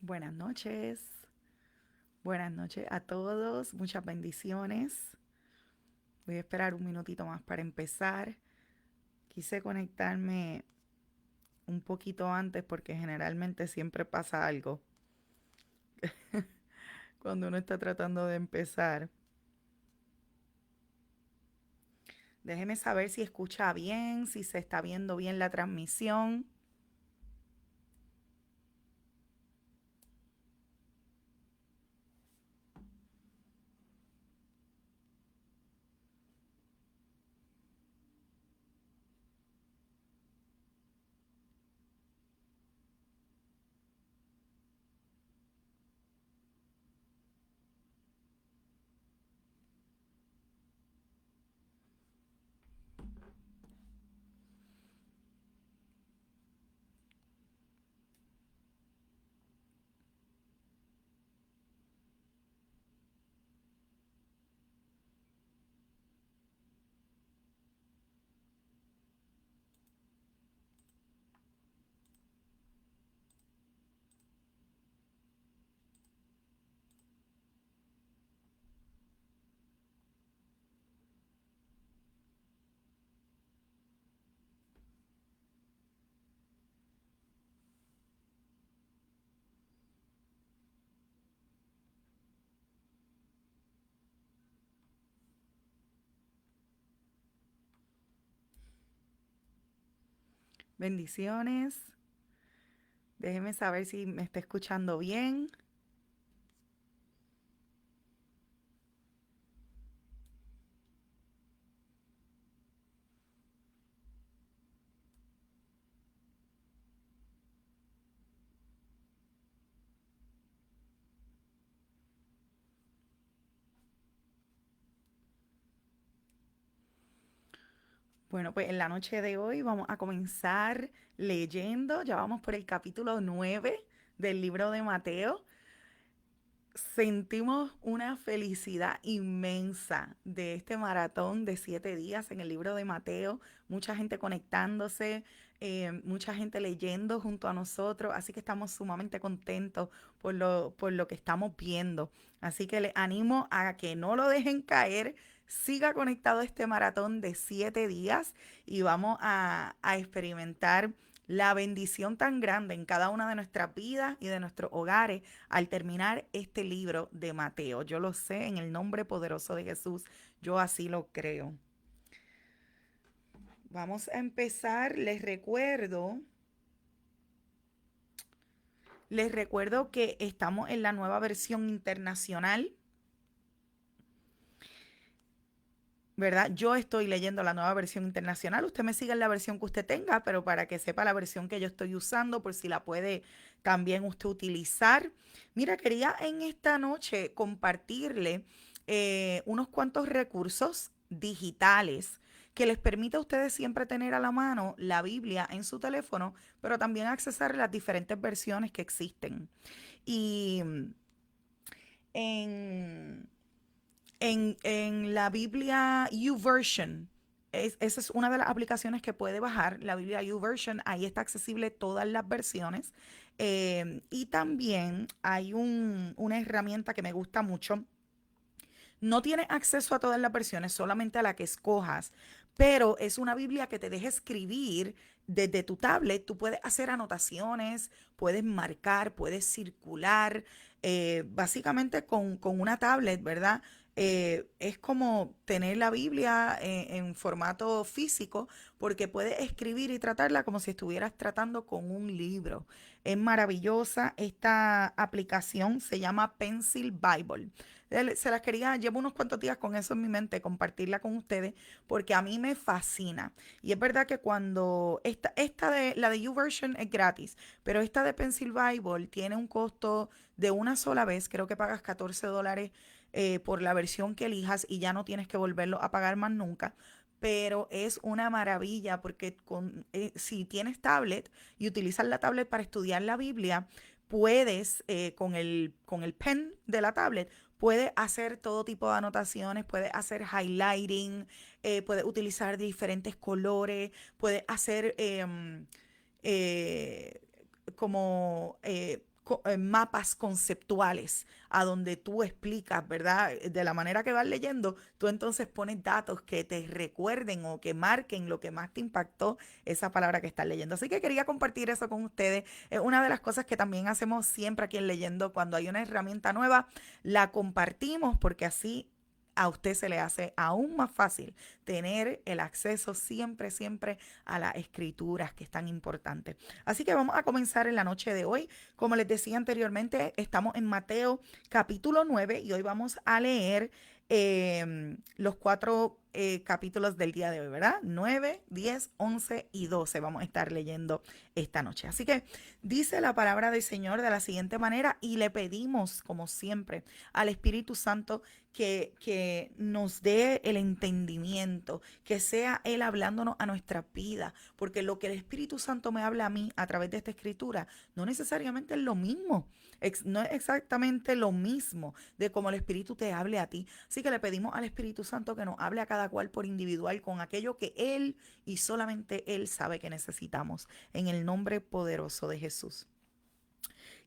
Buenas noches a todos, muchas bendiciones. Voy a esperar un minutito más para empezar. Quise conectarme un poquito antes porque generalmente siempre pasa algo cuando uno está tratando de empezar. Déjeme saber si escucha bien, si se está viendo bien la transmisión. Bendiciones. Déjeme saber si me está escuchando bien. Bueno, pues en la noche de hoy vamos a comenzar leyendo. Ya vamos por el capítulo 9 del libro de Mateo. Sentimos una felicidad inmensa de este maratón de 7 días en el libro de Mateo. Mucha gente conectándose, mucha gente leyendo junto a nosotros. Así que estamos sumamente contentos por lo que estamos viendo. Así que les animo a que no lo dejen caer. Siga conectado a este maratón de 7 días y vamos a experimentar la bendición tan grande en cada una de nuestras vidas y de nuestros hogares al terminar este libro de Mateo. Yo lo sé en el nombre poderoso de Jesús, yo así lo creo. Vamos a empezar, les recuerdo que estamos en la nueva versión internacional, ¿verdad? Yo estoy leyendo la nueva versión internacional. Usted me sigue en la versión que usted tenga, pero para que sepa la versión que yo estoy usando, por si la puede también usted utilizar. Mira, quería en esta noche compartirle unos cuantos recursos digitales que les permita a ustedes siempre tener a la mano la Biblia en su teléfono, pero también accesar las diferentes versiones que existen. Y en en la Biblia YouVersion, esa es una de las aplicaciones que puede bajar, la Biblia YouVersion, ahí está accesible todas las versiones. Y también hay una herramienta que me gusta mucho. No tiene acceso a todas las versiones, solamente a la que escojas, pero es una Biblia que te deja escribir desde tu tablet. Tú puedes hacer anotaciones, puedes marcar, puedes circular, básicamente con una tablet, ¿verdad? Es como tener la Biblia en formato físico porque puedes escribir y tratarla como si estuvieras tratando con un libro. Es maravillosa. Esta aplicación se llama Pencil Bible. Se las quería, llevo unos cuantos días con eso en mi mente, compartirla con ustedes, porque a mí me fascina. Y es verdad que cuando esta de la de YouVersion es gratis, pero esta de Pencil Bible tiene un costo de una sola vez, creo que pagas $14 por la versión que elijas y ya no tienes que volverlo a pagar más nunca. Pero es una maravilla porque si tienes tablet y utilizas la tablet para estudiar la Biblia, puedes con el pen de la tablet puede hacer todo tipo de anotaciones, puede hacer highlighting, puede utilizar diferentes colores, puede hacer eh, como mapas conceptuales a donde tú explicas, ¿verdad? De la manera que vas leyendo, tú entonces pones datos que te recuerden o que marquen lo que más te impactó esa palabra que estás leyendo. Así que quería compartir eso con ustedes. Es una de las cosas que también hacemos siempre aquí en Leyendo. Cuando hay una herramienta nueva, la compartimos porque así a usted se le hace aún más fácil tener el acceso siempre, siempre a las escrituras, que es tan importante. Así que vamos a comenzar en la noche de hoy. Como les decía anteriormente, estamos en Mateo capítulo 9 y hoy vamos a leer los 4 capítulos del día de hoy, ¿verdad? 9, 10, 11 y 12 vamos a estar leyendo esta noche. Así que dice la palabra del Señor de la siguiente manera y le pedimos, como siempre, al Espíritu Santo que nos dé el entendimiento, que sea Él hablándonos a nuestra vida, porque lo que el Espíritu Santo me habla a mí a través de esta escritura no necesariamente es lo mismo, no es exactamente lo mismo de como el Espíritu te hable a ti. Así que le pedimos al Espíritu Santo que nos hable a cada cual por individual con aquello que Él y solamente Él sabe que necesitamos, en el nombre poderoso de Jesús.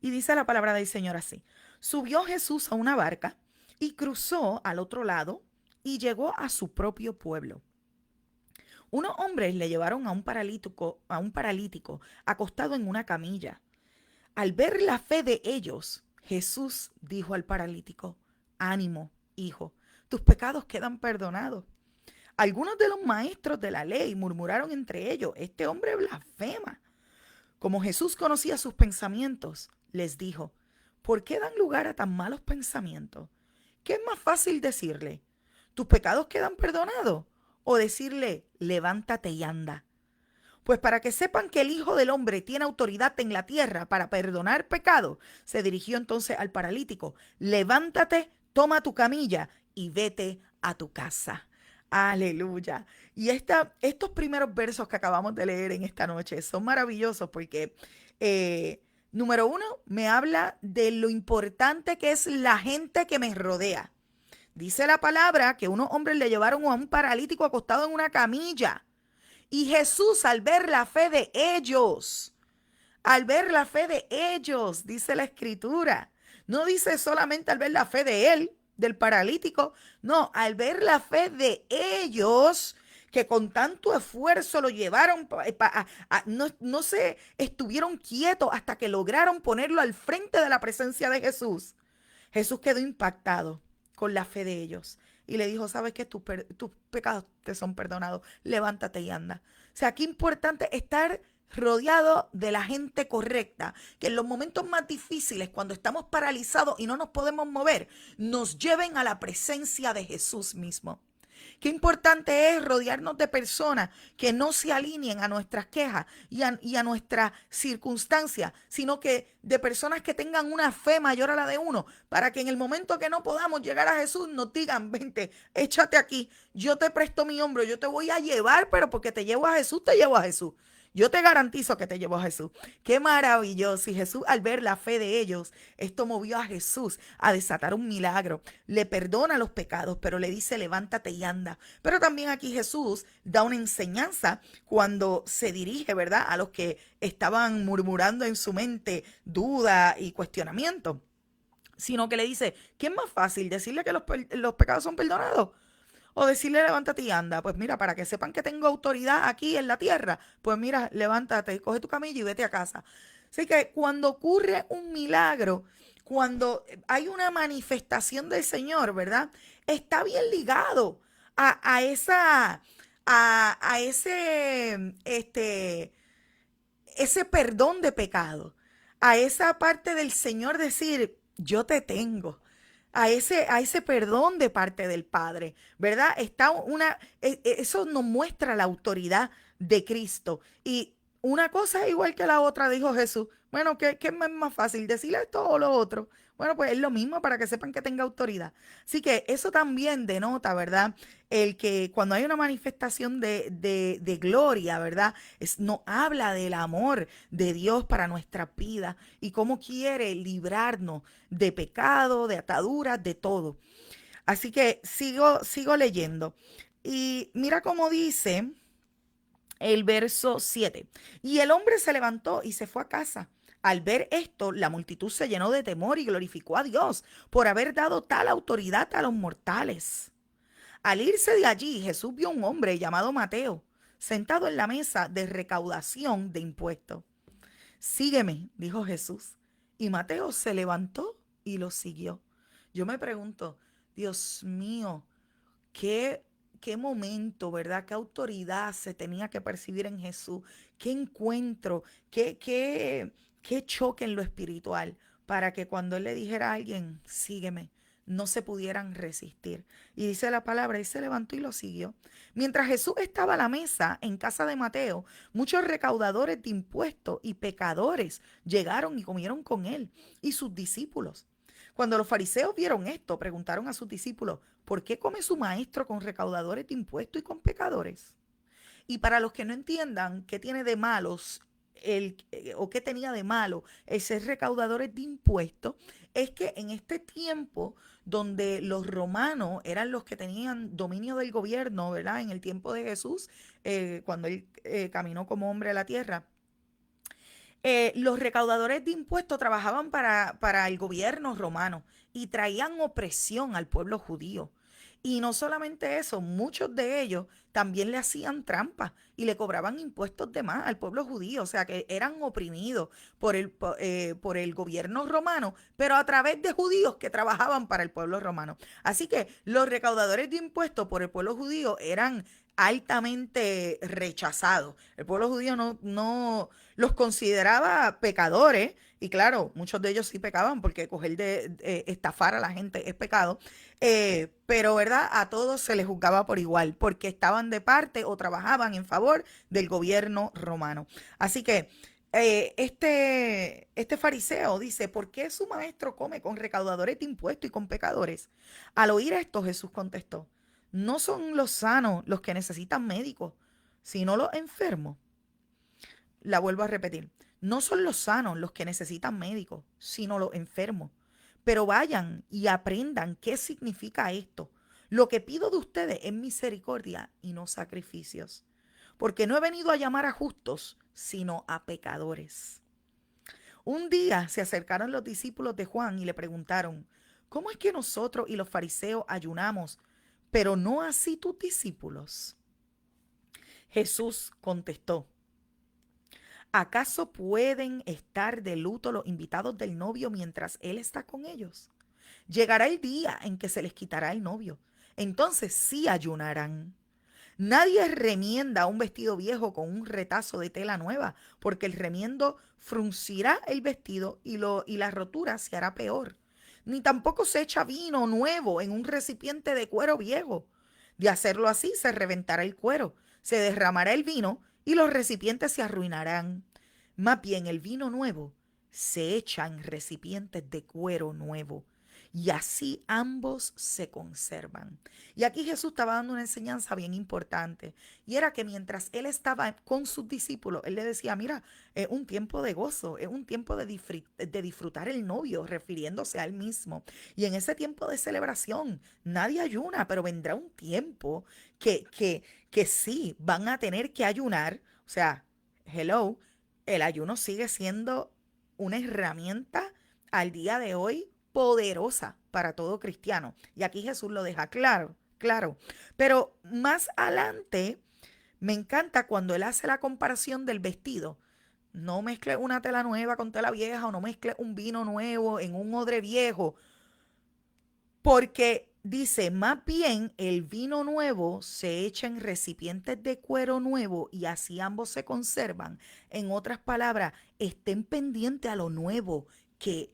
Y dice la palabra del Señor así: subió Jesús a una barca y cruzó al otro lado y llegó a su propio pueblo. Unos hombres le llevaron a un paralítico acostado en una camilla. Al ver la fe de ellos, Jesús dijo al paralítico: ánimo, hijo, tus pecados quedan perdonados. Algunos de los maestros de la ley murmuraron entre ellos: este hombre blasfema. Como Jesús conocía sus pensamientos, les dijo: ¿por qué dan lugar a tan malos pensamientos? ¿Qué es más fácil decirle: tus pecados quedan perdonados? O decirle: levántate y anda. Pues para que sepan que el Hijo del Hombre tiene autoridad en la tierra para perdonar pecados, se dirigió entonces al paralítico: levántate, toma tu camilla y vete a tu casa. Aleluya. Y estos primeros versos que acabamos de leer en esta noche son maravillosos porque, número uno, me habla de lo importante que es la gente que me rodea. Dice la palabra que unos hombres le llevaron a un paralítico acostado en una camilla. Y Jesús, al ver la fe de ellos, dice la escritura, no dice solamente al ver la fe de él, del paralítico, no, al ver la fe de ellos, que con tanto esfuerzo lo llevaron, no se estuvieron quietos hasta que lograron ponerlo al frente de la presencia de Jesús. Jesús quedó impactado con la fe de ellos y le dijo: sabes que tus pecados te son perdonados, levántate y anda. O sea, qué importante estar rodeado de la gente correcta, que en los momentos más difíciles, cuando estamos paralizados y no nos podemos mover, nos lleven a la presencia de Jesús mismo. Qué importante es rodearnos de personas que no se alineen a nuestras quejas y a nuestras circunstancias, sino que de personas que tengan una fe mayor a la de uno, para que en el momento que no podamos llegar a Jesús nos digan: vente, échate aquí, yo te presto mi hombro, yo te voy a llevar, pero porque te llevo a Jesús, te llevo a Jesús. Yo te garantizo que te llevó a Jesús. Qué maravilloso. Y Jesús, al ver la fe de ellos, esto movió a Jesús a desatar un milagro. Le perdona los pecados, pero le dice: levántate y anda. Pero también aquí Jesús da una enseñanza cuando se dirige, ¿verdad?, a los que estaban murmurando en su mente duda y cuestionamiento. Sino que le dice: ¿qué es más fácil? ¿Decirle que los pecados son perdonados? O decirle: levántate y anda. Pues mira, para que sepan que tengo autoridad aquí en la tierra, pues mira, levántate, coge tu camilla y vete a casa. Así que cuando ocurre un milagro, cuando hay una manifestación del Señor, ¿verdad? Está bien ligado a esa, a ese perdón de pecado, a esa parte del Señor decir: yo te tengo, a ese perdón de parte del Padre, ¿verdad? Eso nos muestra la autoridad de Cristo. Y una cosa es igual que la otra, dijo Jesús. Bueno, ¿qué es más fácil, decirle esto o lo otro? Bueno, pues es lo mismo, para que sepan que tenga autoridad. Así que eso también denota, ¿verdad? El que cuando hay una manifestación de gloria, ¿verdad? No habla del amor de Dios para nuestra vida y cómo quiere librarnos de pecado, de ataduras, de todo. Así que sigo leyendo. Y mira cómo dice el verso 7. Y el hombre se levantó y se fue a casa, Al ver esto, la multitud se llenó de temor y glorificó a Dios por haber dado tal autoridad a los mortales. Al irse de allí, Jesús vio a un hombre llamado Mateo, sentado en la mesa de recaudación de impuestos. Sígueme, dijo Jesús. Y Mateo se levantó y lo siguió. Yo me pregunto, Dios mío, qué momento, ¿verdad? Qué autoridad se tenía que percibir en Jesús, qué encuentro, qué choque en lo espiritual, para que cuando él le dijera a alguien, sígueme, no se pudieran resistir. Y dice la palabra, él se levantó y lo siguió. Mientras Jesús estaba a la mesa en casa de Mateo, muchos recaudadores de impuestos y pecadores llegaron y comieron con él y sus discípulos. Cuando los fariseos vieron esto, preguntaron a sus discípulos, ¿por qué come su maestro con recaudadores de impuestos y con pecadores? Y para los que no entiendan qué tiene de malos o qué tenía de malo el ser recaudadores de impuestos, es que en este tiempo donde los romanos eran los que tenían dominio del gobierno, ¿verdad? En el tiempo de Jesús, cuando él caminó como hombre a la tierra, los recaudadores de impuestos trabajaban para el gobierno romano y traían opresión al pueblo judío. Y no solamente eso, muchos de ellos también le hacían trampa y le cobraban impuestos de más al pueblo judío, o sea que eran oprimidos por el gobierno romano, pero a través de judíos que trabajaban para el pueblo romano. Así que los recaudadores de impuestos por el pueblo judío eran altamente rechazados. El pueblo judío no los consideraba pecadores, y claro, muchos de ellos sí pecaban porque coger de estafar a la gente es pecado, pero ¿verdad? A todos se les juzgaba por igual, porque estaban de parte o trabajaban en favor del gobierno romano. Así que este fariseo dice, ¿por qué su maestro come con recaudadores de impuestos y con pecadores? Al oír esto, Jesús contestó, no son los sanos los que necesitan médicos, sino los enfermos. La vuelvo a repetir. No son los sanos los que necesitan médicos, sino los enfermos. Pero vayan y aprendan qué significa esto. Lo que pido de ustedes es misericordia y no sacrificios. Porque no he venido a llamar a justos, sino a pecadores. Un día se acercaron los discípulos de Juan y le preguntaron, ¿cómo es que nosotros y los fariseos ayunamos, pero no así tus discípulos? Jesús contestó, ¿acaso pueden estar de luto los invitados del novio mientras él está con ellos? Llegará el día en que se les quitará el novio. Entonces sí ayunarán. Nadie remienda un vestido viejo con un retazo de tela nueva, porque el remiendo fruncirá el vestido y la rotura se hará peor. Ni tampoco se echa vino nuevo en un recipiente de cuero viejo. De hacerlo así, se reventará el cuero, se derramará el vino y los recipientes se arruinarán. Más bien el vino nuevo se echa en recipientes de cuero nuevo y así ambos se conservan. Y aquí Jesús estaba dando una enseñanza bien importante y era que mientras él estaba con sus discípulos, él le decía, mira, es un tiempo de gozo, es un tiempo de disfrutar el novio, refiriéndose a él mismo. Y en ese tiempo de celebración, nadie ayuna, pero vendrá un tiempo que sí van a tener que ayunar. O sea, hello, el ayuno sigue siendo una herramienta al día de hoy poderosa para todo cristiano. Y aquí Jesús lo deja claro, claro. Pero más adelante me encanta cuando él hace la comparación del vestido. No mezcle una tela nueva con tela vieja o no mezcle un vino nuevo en un odre viejo, porque dice, más bien el vino nuevo se echa en recipientes de cuero nuevo y así ambos se conservan. En otras palabras, estén pendientes a lo nuevo que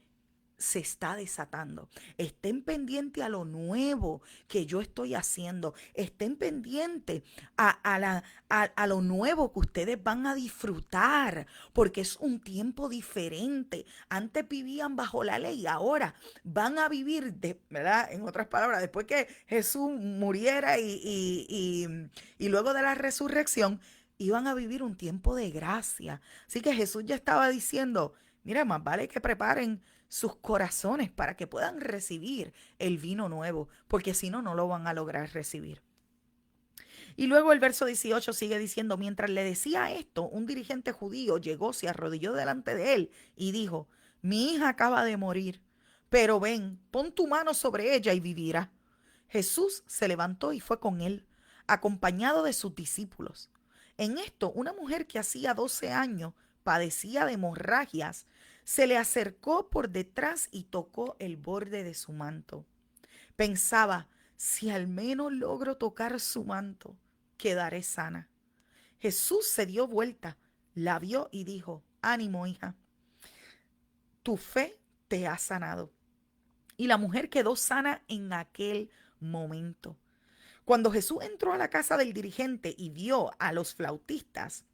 se está desatando. Estén pendientes a lo nuevo que yo estoy haciendo. Estén pendientes a lo nuevo que ustedes van a disfrutar, porque es un tiempo diferente. Antes vivían bajo la ley, ahora van a vivir, ¿verdad? En otras palabras, después que Jesús muriera y luego de la resurrección, iban a vivir un tiempo de gracia. Así que Jesús ya estaba diciendo, mira, más vale que preparen sus corazones para que puedan recibir el vino nuevo, porque si no, no lo van a lograr recibir. Y luego el verso 18 sigue diciendo, mientras le decía esto, un dirigente judío llegó, se arrodilló delante de él y dijo, mi hija acaba de morir, pero ven, pon tu mano sobre ella y vivirá. Jesús se levantó y fue con él, acompañado de sus discípulos. En esto, una mujer que hacía 12 años padecía de hemorragias, se le acercó por detrás y tocó el borde de su manto. Pensaba, si al menos logro tocar su manto, quedaré sana. Jesús se dio vuelta, la vio y dijo, ánimo, hija, tu fe te ha sanado. Y la mujer quedó sana en aquel momento. Cuando Jesús entró a la casa del dirigente y vio a los flautistas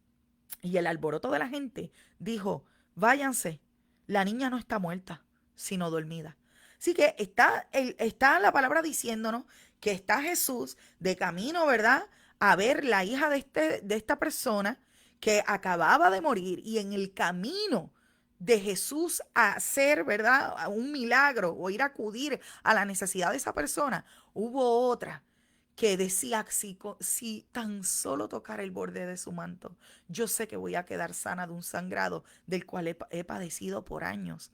y el alboroto de la gente, dijo, váyanse, la niña no está muerta, sino dormida. Así que está la palabra diciéndonos que está Jesús de camino, ¿verdad? A ver la hija de esta persona que acababa de morir y en el camino de Jesús a hacer, ¿verdad? Un milagro o ir a acudir a la necesidad de esa persona, hubo otra que decía, si tan solo tocar el borde de su manto, yo sé que voy a quedar sana de un sangrado del cual he padecido por años.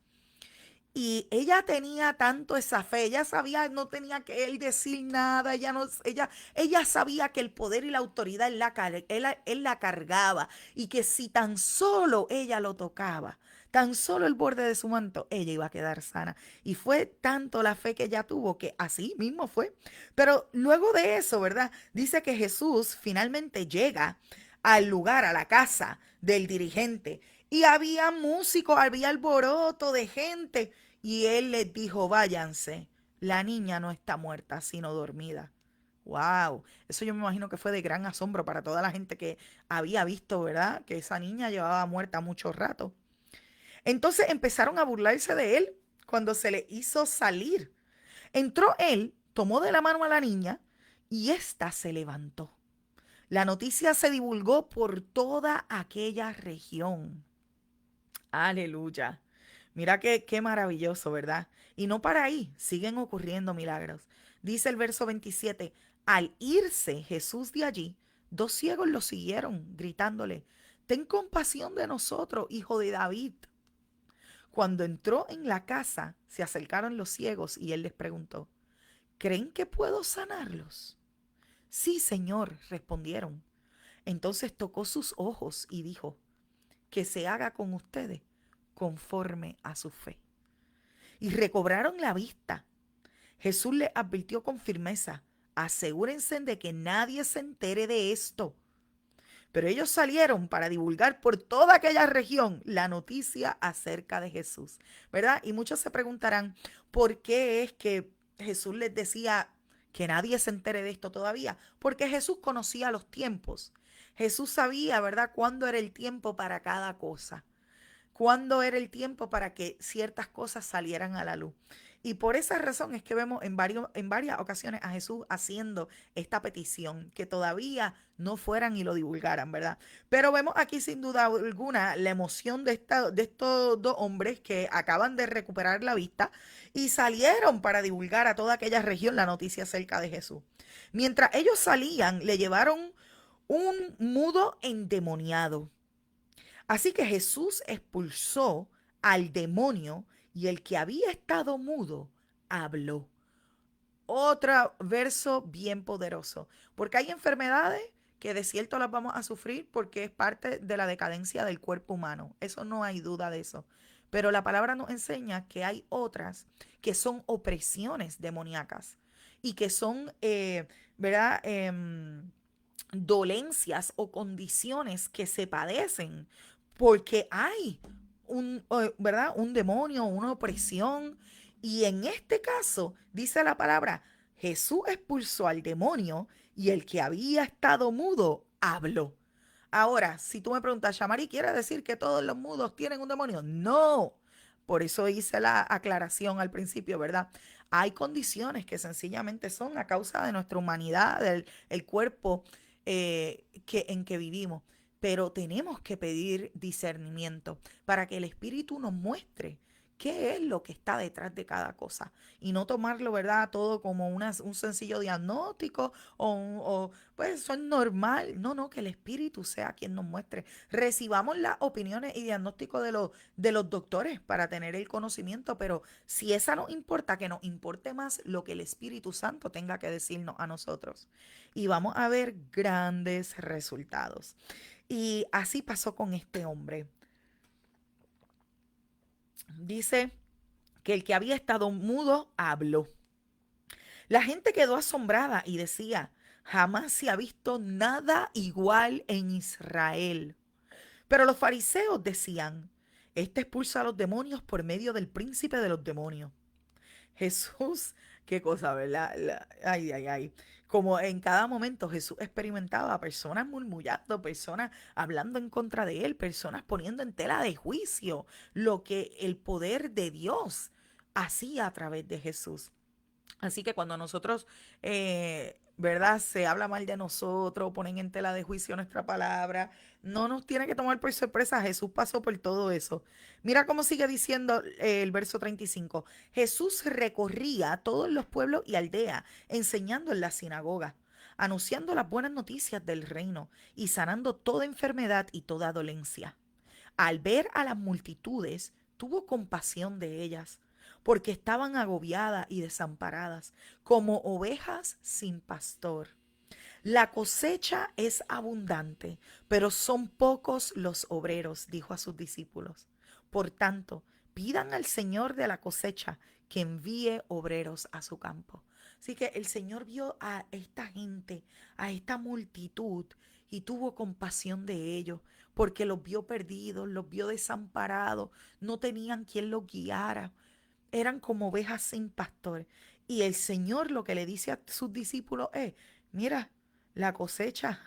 Y ella tenía tanto esa fe, ella sabía, no tenía que él decir nada, ella sabía que el poder y la autoridad él la cargaba y que si tan solo ella lo tocaba, tan solo el borde de su manto, ella iba a quedar sana. Y fue tanto la fe que ella tuvo que así mismo fue. Pero luego de eso, ¿verdad? Dice que Jesús finalmente llega al lugar, a la casa del dirigente. Y había músicos, había alboroto de gente. Y él les dijo, váyanse, la niña no está muerta, sino dormida. Wow, eso yo me imagino que fue de gran asombro para toda la gente que había visto, ¿verdad? Que esa niña llevaba muerta mucho rato. Entonces empezaron a burlarse de él cuando se le hizo salir. Entró él, tomó de la mano a la niña y ésta se levantó. La noticia se divulgó por toda aquella región. Aleluya. Mira qué maravilloso, ¿verdad? Y no para ahí, siguen ocurriendo milagros. Dice el verso 27, al irse Jesús de allí, dos ciegos lo siguieron, gritándole, ten compasión de nosotros, hijo de David. Cuando entró en la casa, se acercaron los ciegos y él les preguntó, ¿creen que puedo sanarlos? Sí, Señor, respondieron. Entonces tocó sus ojos y dijo, que se haga con ustedes conforme a su fe. Y recobraron la vista. Jesús les advirtió con firmeza, asegúrense de que nadie se entere de esto. Pero ellos salieron para divulgar por toda aquella región la noticia acerca de Jesús, ¿verdad? Y muchos se preguntarán, ¿por qué es que Jesús les decía que nadie se entere de esto todavía? Porque Jesús conocía los tiempos. Jesús sabía, ¿verdad?, cuándo era el tiempo para cada cosa, cuándo era el tiempo para que ciertas cosas salieran a la luz. Y por esa razón es que vemos en varias ocasiones a Jesús haciendo esta petición, que todavía no fueran y lo divulgaran, ¿verdad? Pero vemos aquí sin duda alguna la emoción de estos dos hombres que acaban de recuperar la vista y salieron para divulgar a toda aquella región la noticia acerca de Jesús. Mientras ellos salían, le llevaron un mudo endemoniado. Así que Jesús expulsó al demonio y el que había estado mudo habló. Otro verso bien poderoso, porque hay enfermedades que de cierto las vamos a sufrir porque es parte de la decadencia del cuerpo humano. Eso no hay duda de eso. Pero la palabra nos enseña que hay otras que son opresiones demoníacas y que son, ¿verdad? Dolencias o condiciones que se padecen porque hay ¿verdad? Un demonio, una opresión. Y en este caso, dice la palabra, Jesús expulsó al demonio y el que había estado mudo habló. Ahora, si tú me preguntas, Shamari, ¿quiere decir que todos los mudos tienen un demonio? No. Por eso hice la aclaración al principio, ¿verdad? Hay condiciones que sencillamente son a causa de nuestra humanidad, del el cuerpo en que vivimos. Pero tenemos que pedir discernimiento para que el Espíritu nos muestre qué es lo que está detrás de cada cosa y no tomarlo, ¿verdad? Todo como un sencillo diagnóstico pues eso es normal. No, no, que el Espíritu sea quien nos muestre. Recibamos las opiniones y diagnósticos de los doctores para tener el conocimiento, pero si esa nos importa, que nos importe más lo que el Espíritu Santo tenga que decirnos a nosotros. Y vamos a ver grandes resultados. Y así pasó con este hombre. Dice que el que había estado mudo habló. La gente quedó asombrada y decía, jamás se ha visto nada igual en Israel. Pero los fariseos decían, este expulsa a los demonios por medio del príncipe de los demonios. Jesús, qué cosa, ¿verdad? Ay, ay, ay. Como en cada momento Jesús experimentaba a personas murmullando, personas hablando en contra de él, personas poniendo en tela de juicio lo que el poder de Dios hacía a través de Jesús. Así que cuando nosotros, ¿verdad? Se habla mal de nosotros, ponen en tela de juicio nuestra palabra, no nos tiene que tomar por sorpresa. Jesús pasó por todo eso. Mira cómo sigue diciendo el verso 35. Jesús recorría todos los pueblos y aldeas, enseñando en la sinagoga, anunciando las buenas noticias del reino y sanando toda enfermedad y toda dolencia. Al ver a las multitudes, tuvo compasión de ellas, porque estaban agobiadas y desamparadas, como ovejas sin pastor. La cosecha es abundante, pero son pocos los obreros, dijo a sus discípulos. Por tanto, pidan al Señor de la cosecha que envíe obreros a su campo. Así que el Señor vio a esta gente, a esta multitud, y tuvo compasión de ellos, porque los vio perdidos, los vio desamparados, no tenían quien los guiara, eran como ovejas sin pastor. Y el Señor lo que le dice a sus discípulos es, mira, la cosecha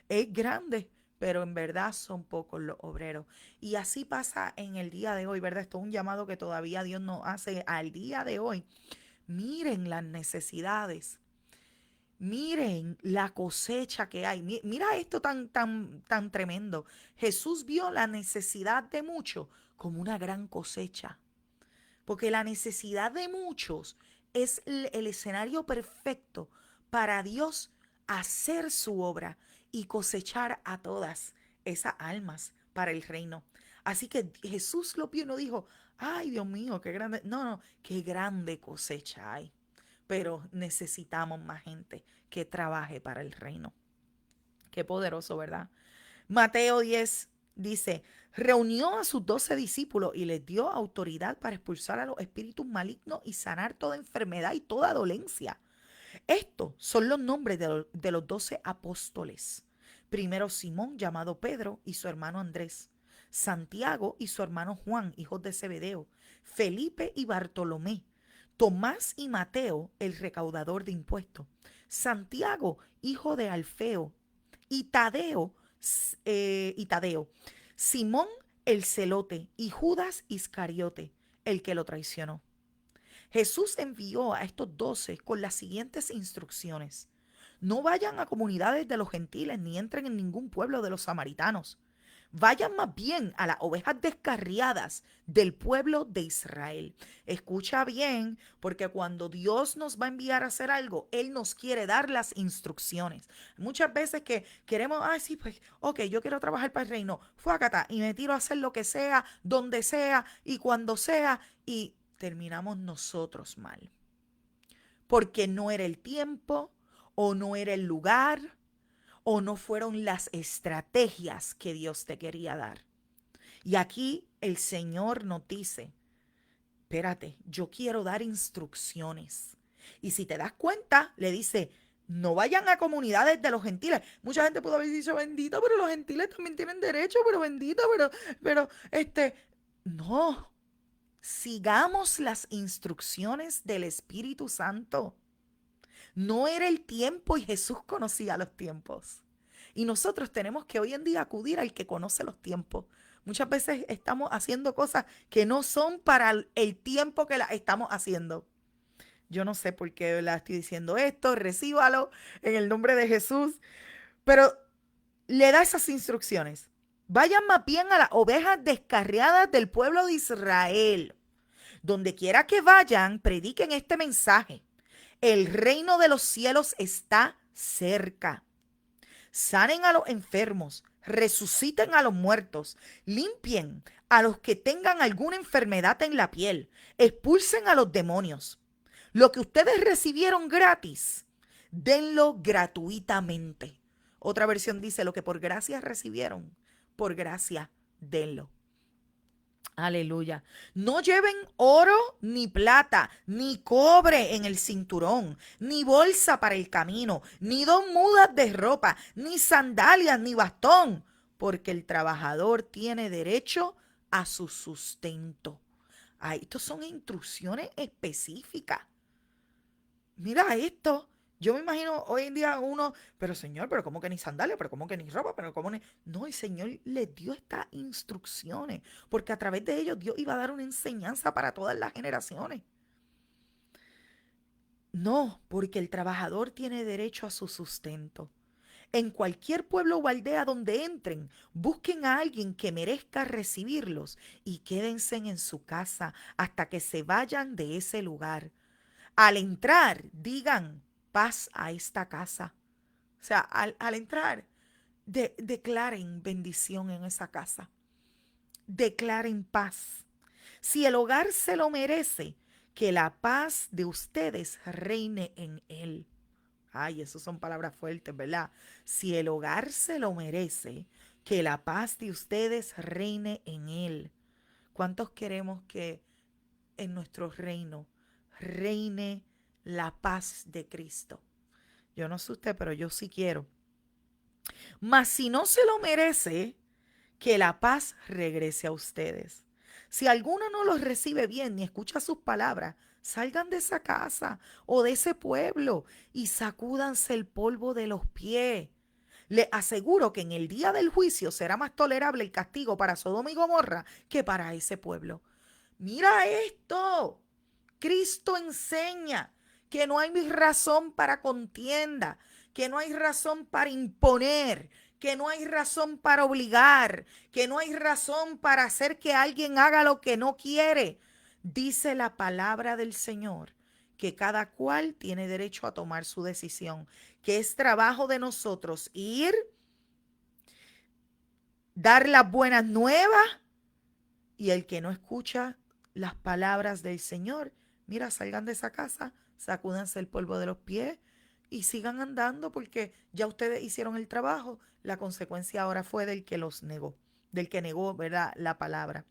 es grande, pero en verdad son pocos los obreros. Y así pasa en el día de hoy, ¿verdad? Esto es un llamado que todavía Dios nos hace al día de hoy. Miren las necesidades. Miren la cosecha que hay. Mira esto tan, tan, tan tremendo. Jesús vio la necesidad de muchos como una gran cosecha. Porque la necesidad de muchos es el escenario perfecto para Dios hacer su obra y cosechar a todas esas almas para el reino. Así que Jesús lo vio y no dijo, ay Dios mío, qué grande. No, no, qué grande cosecha hay. Pero necesitamos más gente que trabaje para el reino. Qué poderoso, ¿verdad? Mateo 10 dice, reunió a sus 12 discípulos y les dio autoridad para expulsar a los espíritus malignos y sanar toda enfermedad y toda dolencia. Estos son los nombres de los 12 apóstoles. Primero Simón, llamado Pedro, y su hermano Andrés. Santiago y su hermano Juan, hijos de Zebedeo. Felipe y Bartolomé. Tomás y Mateo, el recaudador de impuestos. Santiago, hijo de Alfeo. Y Tadeo, Simón el celote y Judas Iscariote, el que lo traicionó. Jesús envió a estos 12 con las siguientes instrucciones. No vayan a comunidades de los gentiles ni entren en ningún pueblo de los samaritanos. Vayan más bien a las ovejas descarriadas del pueblo de Israel. Escucha bien, porque cuando Dios nos va a enviar a hacer algo, Él nos quiere dar las instrucciones. Muchas veces que queremos, sí, pues, ok, yo quiero trabajar para el reino, fuácata, y me tiro a hacer lo que sea, donde sea y cuando sea, y terminamos nosotros mal. Porque no era el tiempo o no era el lugar o no fueron las estrategias que Dios te quería dar. Y aquí el Señor nos dice, espérate, yo quiero dar instrucciones. Y si te das cuenta, le dice, no vayan a comunidades de los gentiles. Mucha gente pudo haber dicho, bendito, pero los gentiles también tienen derecho, pero bendito, no. Sigamos las instrucciones del Espíritu Santo. No era el tiempo y Jesús conocía los tiempos. Y nosotros tenemos que hoy en día acudir al que conoce los tiempos. Muchas veces estamos haciendo cosas que no son para el tiempo que las estamos haciendo. Yo no sé por qué la estoy diciendo esto, recíbalo en el nombre de Jesús. Pero le da esas instrucciones. Vayan más bien a las ovejas descarriadas del pueblo de Israel. Donde quiera que vayan, prediquen este mensaje. El reino de los cielos está cerca. Sanen a los enfermos, resuciten a los muertos, limpien a los que tengan alguna enfermedad en la piel, expulsen a los demonios. Lo que ustedes recibieron gratis, denlo gratuitamente. Otra versión dice, lo que por gracia recibieron, por gracia denlo. Aleluya. No lleven oro, ni plata, ni cobre en el cinturón, ni bolsa para el camino, ni 2 mudas de ropa, ni sandalias, ni bastón, porque el trabajador tiene derecho a su sustento. Ay, estos son instrucciones específicas. Mira esto. Yo me imagino hoy en día uno, pero Señor, pero ¿cómo que ni sandalias? Pero ¿cómo que ni ropa? Pero ¿cómo ni? No, el Señor les dio estas instrucciones, porque a través de ellos Dios iba a dar una enseñanza para todas las generaciones. No, porque el trabajador tiene derecho a su sustento. En cualquier pueblo o aldea donde entren, busquen a alguien que merezca recibirlos y quédense en su casa hasta que se vayan de ese lugar. Al entrar, digan paz a esta casa. O sea, al entrar, declaren bendición en esa casa. Declaren paz. Si el hogar se lo merece, que la paz de ustedes reine en él. Ay, esas son palabras fuertes, ¿verdad? Si el hogar se lo merece, que la paz de ustedes reine en él. ¿Cuántos queremos que en nuestro reino reine la paz de Cristo? Yo no sé usted, pero yo sí quiero. Mas si no se lo merece, que la paz regrese a ustedes. Si alguno no los recibe bien ni escucha sus palabras, salgan de esa casa o de ese pueblo y sacúdanse el polvo de los pies. Les aseguro que en el día del juicio será más tolerable el castigo para Sodoma y Gomorra que para ese pueblo. Mira esto. Cristo enseña que no hay razón para contienda, que no hay razón para imponer, que no hay razón para obligar, que no hay razón para hacer que alguien haga lo que no quiere. Dice la palabra del Señor que cada cual tiene derecho a tomar su decisión, que es trabajo de nosotros ir, dar las buenas nuevas, y el que no escucha las palabras del Señor, mira, salgan de esa casa, sacúdanse el polvo de los pies y sigan andando, porque ya ustedes hicieron el trabajo. La consecuencia ahora fue del que los negó, del que negó, ¿verdad?, la palabra.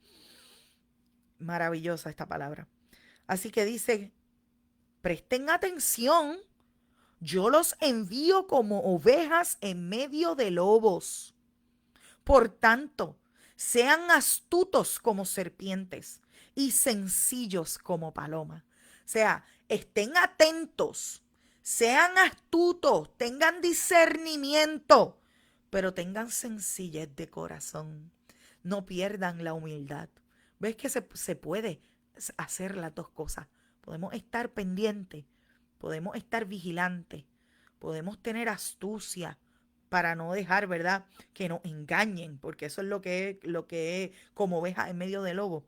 Maravillosa esta palabra. Así que dice, presten atención, yo los envío como ovejas en medio de lobos. Por tanto, sean astutos como serpientes y sencillos como palomas. O sea, estén atentos, sean astutos, tengan discernimiento, pero tengan sencillez de corazón. No pierdan la humildad. ¿Ves que se puede hacer las dos cosas? Podemos estar pendientes, podemos estar vigilantes, podemos tener astucia para no dejar, ¿verdad?, que nos engañen, porque eso es lo que es como oveja en medio de lobo.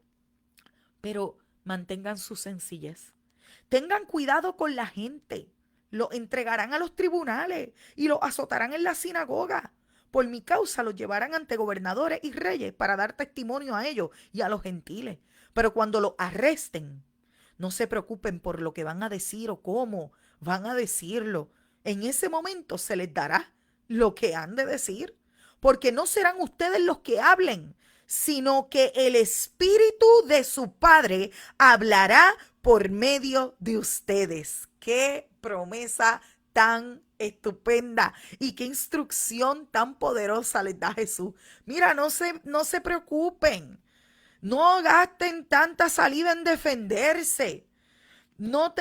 Pero mantengan su sencillez. Tengan cuidado con la gente. Los entregarán a los tribunales y los azotarán en la sinagoga. Por mi causa los llevarán ante gobernadores y reyes para dar testimonio a ellos y a los gentiles. Pero cuando los arresten, no se preocupen por lo que van a decir o cómo van a decirlo. En ese momento se les dará lo que han de decir, porque no serán ustedes los que hablen, sino que el Espíritu de su Padre hablará por medio de ustedes. ¡Qué promesa tan estupenda! Y qué instrucción tan poderosa les da Jesús. Mira, no se preocupen. No gasten tanta saliva en defenderse. No,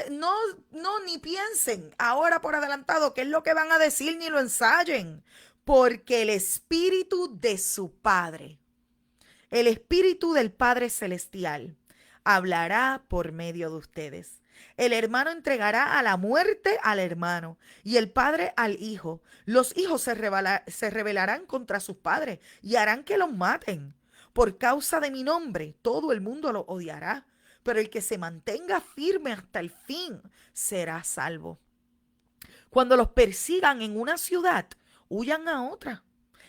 ni piensen ahora por adelantado qué es lo que van a decir, ni lo ensayen, porque el Espíritu de su Padre, el Espíritu del Padre Celestial, hablará por medio de ustedes. El hermano entregará a la muerte al hermano y el padre al hijo. Los hijos se rebelarán contra sus padres y harán que los maten. Por causa de mi nombre, todo el mundo los odiará. pero el que se mantenga firme hasta el fin será salvo. Cuando los persigan en una ciudad, huyan a otra.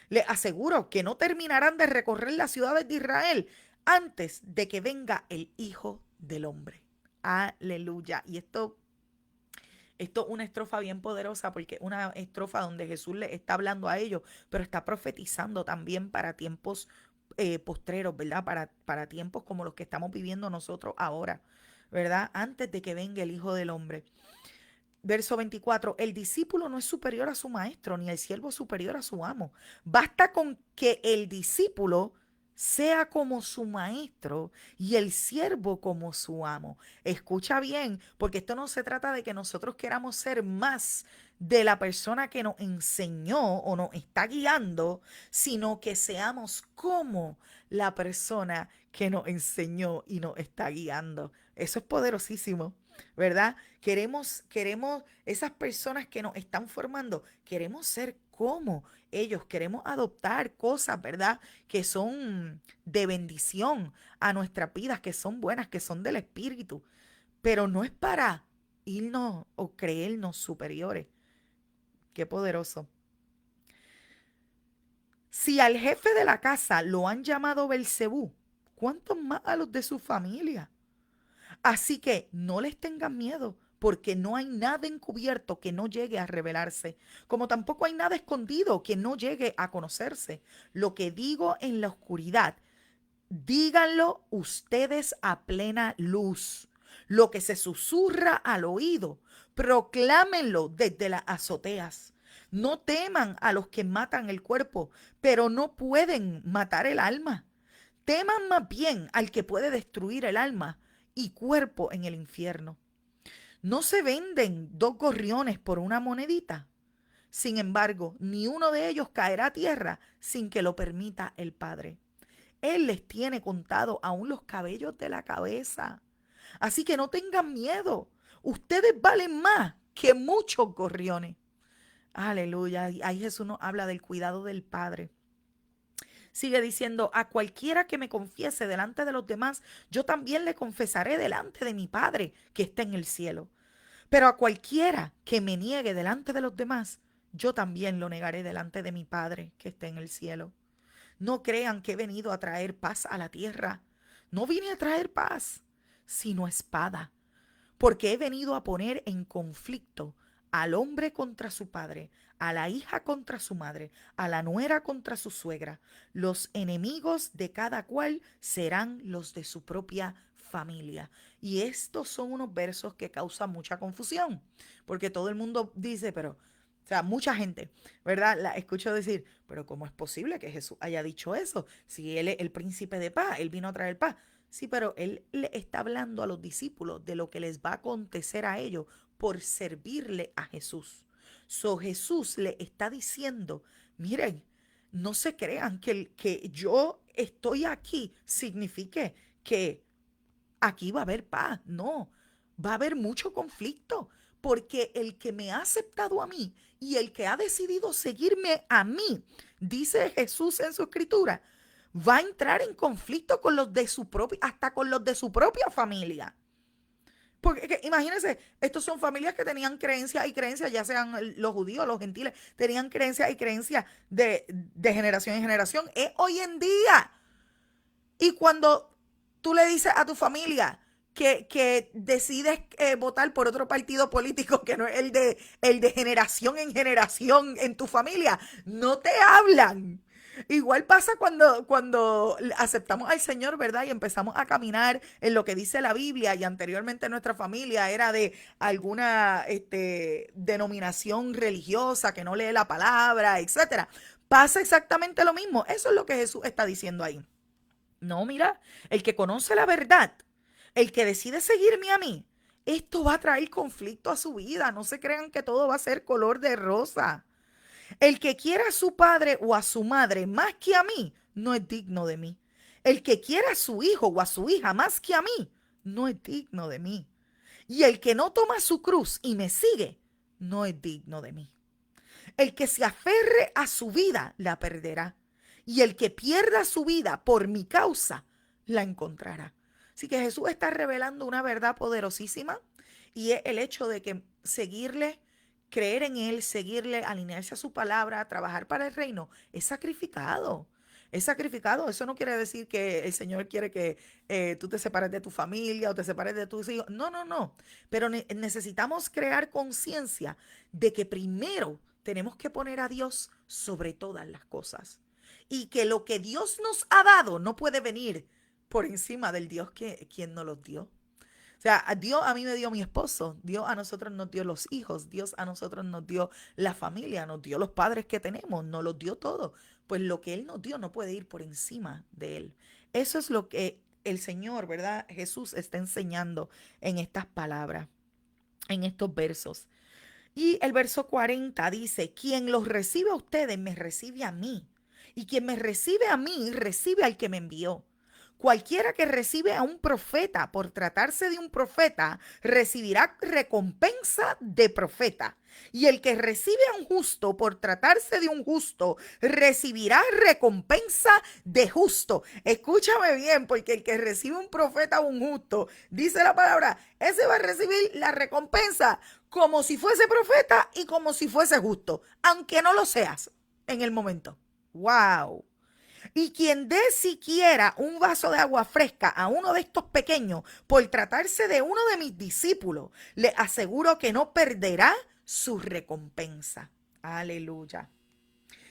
Les aseguro que no terminarán de recorrer las ciudades de Israel antes de que venga el Hijo del Hombre. Aleluya. Y esto es una estrofa bien poderosa porque es una estrofa donde Jesús le está hablando a ellos, pero está profetizando también para tiempos postreros, ¿verdad? Para tiempos como los que estamos viviendo nosotros ahora, ¿verdad? Antes de que venga el Hijo del Hombre. Verso 24, el discípulo no es superior a su maestro, ni el siervo superior a su amo. Basta con que el discípulo sea como su maestro y el siervo como su amo. Escucha bien, porque esto no se trata de que nosotros queramos ser más de la persona que nos enseñó o nos está guiando, sino que seamos como la persona que nos enseñó y nos está guiando. Eso es poderosísimo, ¿verdad? Queremos esas personas que nos están formando, queremos ser como ellos, queremos adoptar cosas, ¿verdad? Que son de bendición a nuestras vidas, que son buenas, que son del Espíritu, pero no es para irnos o creernos superiores. Qué poderoso. Si al jefe de la casa lo han llamado Belcebú, ¿cuántos más a los de su familia? Así que no les tengan miedo, porque no hay nada encubierto que no llegue a revelarse, como tampoco hay nada escondido que no llegue a conocerse. Lo que digo en la oscuridad, díganlo ustedes a plena luz. Lo que se susurra al oído, proclámenlo desde las azoteas. No teman a los que matan el cuerpo, pero no pueden matar el alma. Teman más bien al que puede destruir el alma y cuerpo en el infierno. ¿No se venden 2 gorriones por una monedita? Sin embargo, ni uno de ellos caerá a tierra sin que lo permita el Padre. Él les tiene contado aún los cabellos de la cabeza. Así que no tengan miedo. Ustedes valen más que muchos gorriones. Aleluya. Ahí Jesús nos habla del cuidado del Padre. Sigue diciendo, a cualquiera que me confiese delante de los demás, yo también le confesaré delante de mi Padre que está en el cielo. Pero a cualquiera que me niegue delante de los demás, yo también lo negaré delante de mi Padre que está en el cielo. No crean que he venido a traer paz a la tierra. No vine a traer paz, sino espada, porque he venido a poner en conflicto al hombre contra su padre, a la hija contra su madre, a la nuera contra su suegra. Los enemigos de cada cual serán los de su propia familia. Y estos son unos versos que causan mucha confusión, porque todo el mundo dice, pero, o sea, mucha gente, ¿verdad? La escucho decir, pero ¿cómo es posible que Jesús haya dicho eso? Si Él es el príncipe de paz, Él vino a traer paz. Sí, pero Él le está hablando a los discípulos de lo que les va a acontecer a ellos por servirle a Jesús. Jesús le está diciendo, miren, no se crean que yo estoy aquí signifique que aquí va a haber paz. No, va a haber mucho conflicto, porque el que me ha aceptado a mí y el que ha decidido seguirme a mí, dice Jesús en su escritura, va a entrar en conflicto con los de su propia, hasta con los de su propia familia. Porque imagínense, estos son familias que tenían creencias y creencias, ya sean los judíos, los gentiles, tenían creencias y creencias de generación en generación. Es hoy en día. Y cuando tú le dices a tu familia que decides votar por otro partido político que no es el de generación en generación en tu familia, no te hablan. Igual pasa cuando aceptamos al Señor, ¿verdad? Y empezamos a caminar en lo que dice la Biblia y anteriormente nuestra familia era de alguna denominación religiosa que no lee la palabra, etcétera. Pasa exactamente lo mismo. Eso es lo que Jesús está diciendo ahí. No, mira, el que conoce la verdad, el que decide seguirme a mí, esto va a traer conflicto a su vida. No se crean que todo va a ser color de rosa. El que quiera a su padre o a su madre más que a mí, no es digno de mí. El que quiera a su hijo o a su hija más que a mí, no es digno de mí. Y el que no toma su cruz y me sigue, no es digno de mí. El que se aferre a su vida, la perderá. Y el que pierda su vida por mi causa, la encontrará. Así que Jesús está revelando una verdad poderosísima y es el hecho de que seguirle, creer en Él, seguirle, alinearse a su palabra, trabajar para el reino, es sacrificado. Es sacrificado. Eso no quiere decir que el Señor quiere que tú te separes de tu familia o te separes de tus hijos. No, no, no. Pero necesitamos crear conciencia de que primero tenemos que poner a Dios sobre todas las cosas. Y que lo que Dios nos ha dado no puede venir por encima del Dios quien nos los dio. O sea, Dios a mí me dio mi esposo, Dios a nosotros nos dio los hijos, Dios a nosotros nos dio la familia, nos dio los padres que tenemos, nos los dio todo. Pues lo que Él nos dio no puede ir por encima de Él. Eso es lo que el Señor, ¿verdad? Jesús está enseñando en estas palabras, en estos versos. Y el verso 40 dice, quien los recibe a ustedes me recibe a mí. Y quien me recibe a mí recibe al que me envió. Cualquiera que recibe a un profeta por tratarse de un profeta, recibirá recompensa de profeta. Y el que recibe a un justo por tratarse de un justo, recibirá recompensa de justo. Escúchame bien, porque el que recibe un profeta o un justo, dice la palabra, ese va a recibir la recompensa como si fuese profeta y como si fuese justo, aunque no lo seas en el momento. ¡Wow! Y quien dé siquiera un vaso de agua fresca a uno de estos pequeños por tratarse de uno de mis discípulos, le aseguro que no perderá su recompensa. Aleluya.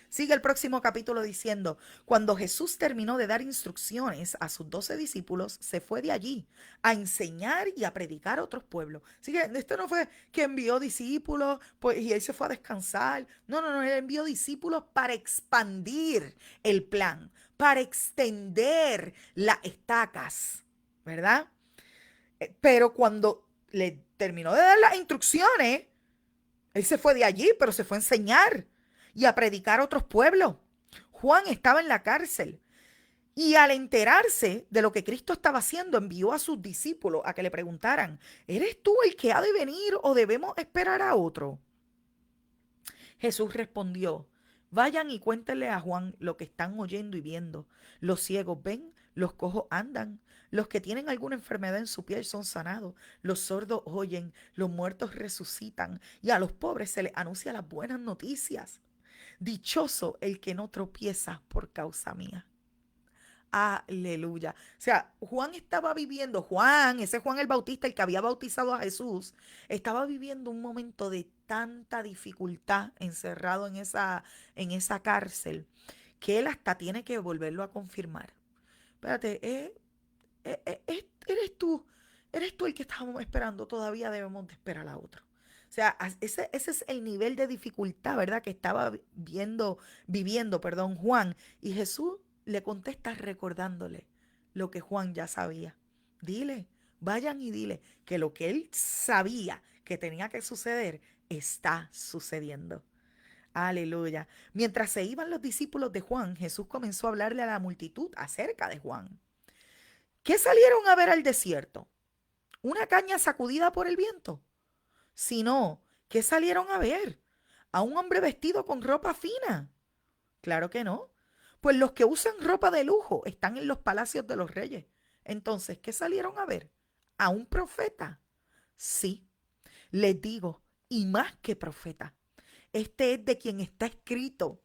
Sigue el próximo capítulo diciendo, cuando Jesús terminó de dar instrucciones a sus 12 discípulos, se fue de allí a enseñar y a predicar a otros pueblos. Así que esto no fue que envió discípulos pues, y él se fue a descansar. No, no, no, él envió discípulos para expandir el plan, para extender las estacas, ¿verdad? Pero cuando le terminó de dar las instrucciones, él se fue de allí, pero se fue a enseñar y a predicar a otros pueblos. Juan estaba en la cárcel y al enterarse de lo que Cristo estaba haciendo, envió a sus discípulos a que le preguntaran, ¿eres tú el que ha de venir o debemos esperar a otro? Jesús respondió, vayan y cuéntenle a Juan lo que están oyendo y viendo. Los ciegos ven, los cojos andan, los que tienen alguna enfermedad en su piel son sanados, los sordos oyen, los muertos resucitan y a los pobres se les anuncia las buenas noticias. Dichoso el que no tropieza por causa mía. Aleluya. O sea, Juan estaba viviendo, ese Juan el Bautista, el que había bautizado a Jesús, estaba viviendo un momento de tanta dificultad encerrado en esa cárcel, que él hasta tiene que volverlo a confirmar. Espérate, eres tú el que estábamos esperando, todavía debemos de esperar a otro. O sea, ese es el nivel de dificultad, ¿verdad? Que estaba viviendo, perdón, Juan. Y Jesús le contesta recordándole lo que Juan ya sabía. Dile, vayan y dile que lo que él sabía que tenía que suceder está sucediendo. Aleluya. Mientras se iban los discípulos de Juan, Jesús comenzó a hablarle a la multitud acerca de Juan. ¿Qué salieron a ver al desierto? ¿Una caña sacudida por el viento? Sino, ¿qué salieron a ver? ¿A un hombre vestido con ropa fina? Claro que no. Pues los que usan ropa de lujo están en los palacios de los reyes. Entonces, ¿qué salieron a ver? ¿A un profeta? Sí, les digo, y más que profeta. Este es de quien está escrito.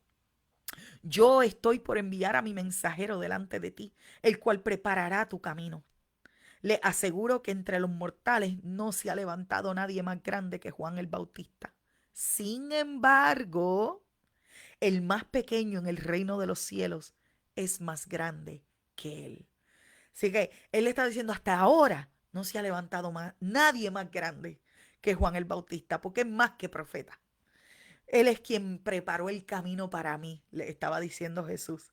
Yo estoy por enviar a mi mensajero delante de ti, el cual preparará tu camino. Le aseguro que entre los mortales no se ha levantado nadie más grande que Juan el Bautista. Sin embargo, el más pequeño en el reino de los cielos es más grande que él. Así que él está diciendo, hasta ahora no se ha levantado nadie más grande que Juan el Bautista, porque es más que profeta. Él es quien preparó el camino para mí, le estaba diciendo Jesús.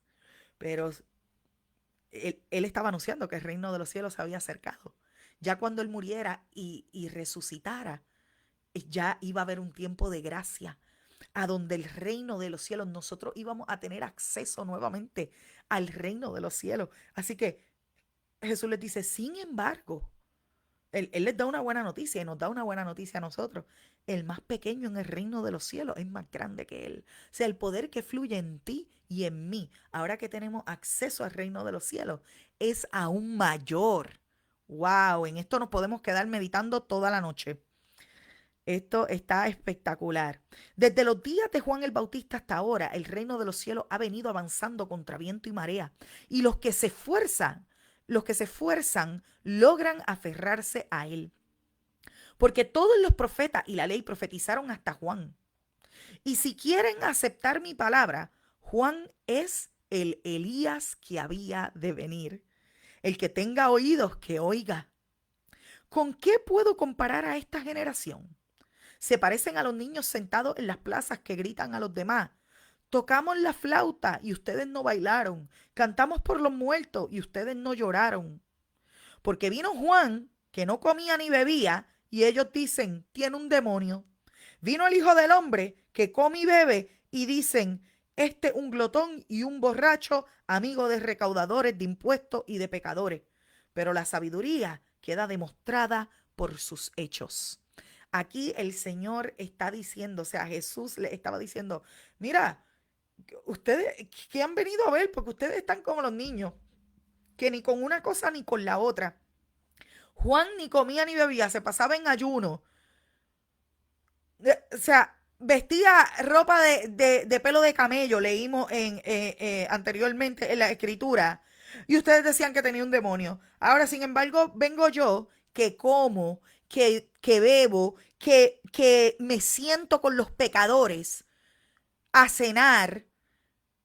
Pero él estaba anunciando que el reino de los cielos se había acercado. Ya cuando él muriera y resucitara, ya iba a haber un tiempo de gracia, a donde el reino de los cielos, nosotros íbamos a tener acceso nuevamente al reino de los cielos. Así que Jesús les dice, sin embargo, él les da una buena noticia y nos da una buena noticia a nosotros. El más pequeño en el reino de los cielos es más grande que él. O sea, el poder que fluye en ti y en mí, ahora que tenemos acceso al reino de los cielos, es aún mayor. Wow, en esto nos podemos quedar meditando toda la noche. Esto está espectacular. Desde los días de Juan el Bautista hasta ahora, el reino de los cielos ha venido avanzando contra viento y marea. Y los que se esfuerzan, logran aferrarse a él. Porque todos los profetas y la ley profetizaron hasta Juan. Y si quieren aceptar mi palabra, Juan es el Elías que había de venir. El que tenga oídos, que oiga. ¿Con qué puedo comparar a esta generación? Se parecen a los niños sentados en las plazas que gritan a los demás. Tocamos la flauta y ustedes no bailaron. Cantamos por los muertos y ustedes no lloraron. Porque vino Juan, que no comía ni bebía, y ellos dicen, tiene un demonio. Vino el Hijo del Hombre, que come y bebe, y dicen, este un glotón y un borracho, amigo de recaudadores de impuestos y de pecadores. Pero la sabiduría queda demostrada por sus hechos. Aquí el Señor está diciendo, o sea, Jesús le estaba diciendo, mira, ustedes que han venido a ver, porque ustedes están como los niños, que ni con una cosa ni con la otra. Juan ni comía ni bebía, se pasaba en ayuno. O sea, vestía ropa de pelo de camello, leímos anteriormente en la escritura. Y ustedes decían que tenía un demonio. Ahora, sin embargo, vengo yo que como, que bebo, que me siento con los pecadores a cenar.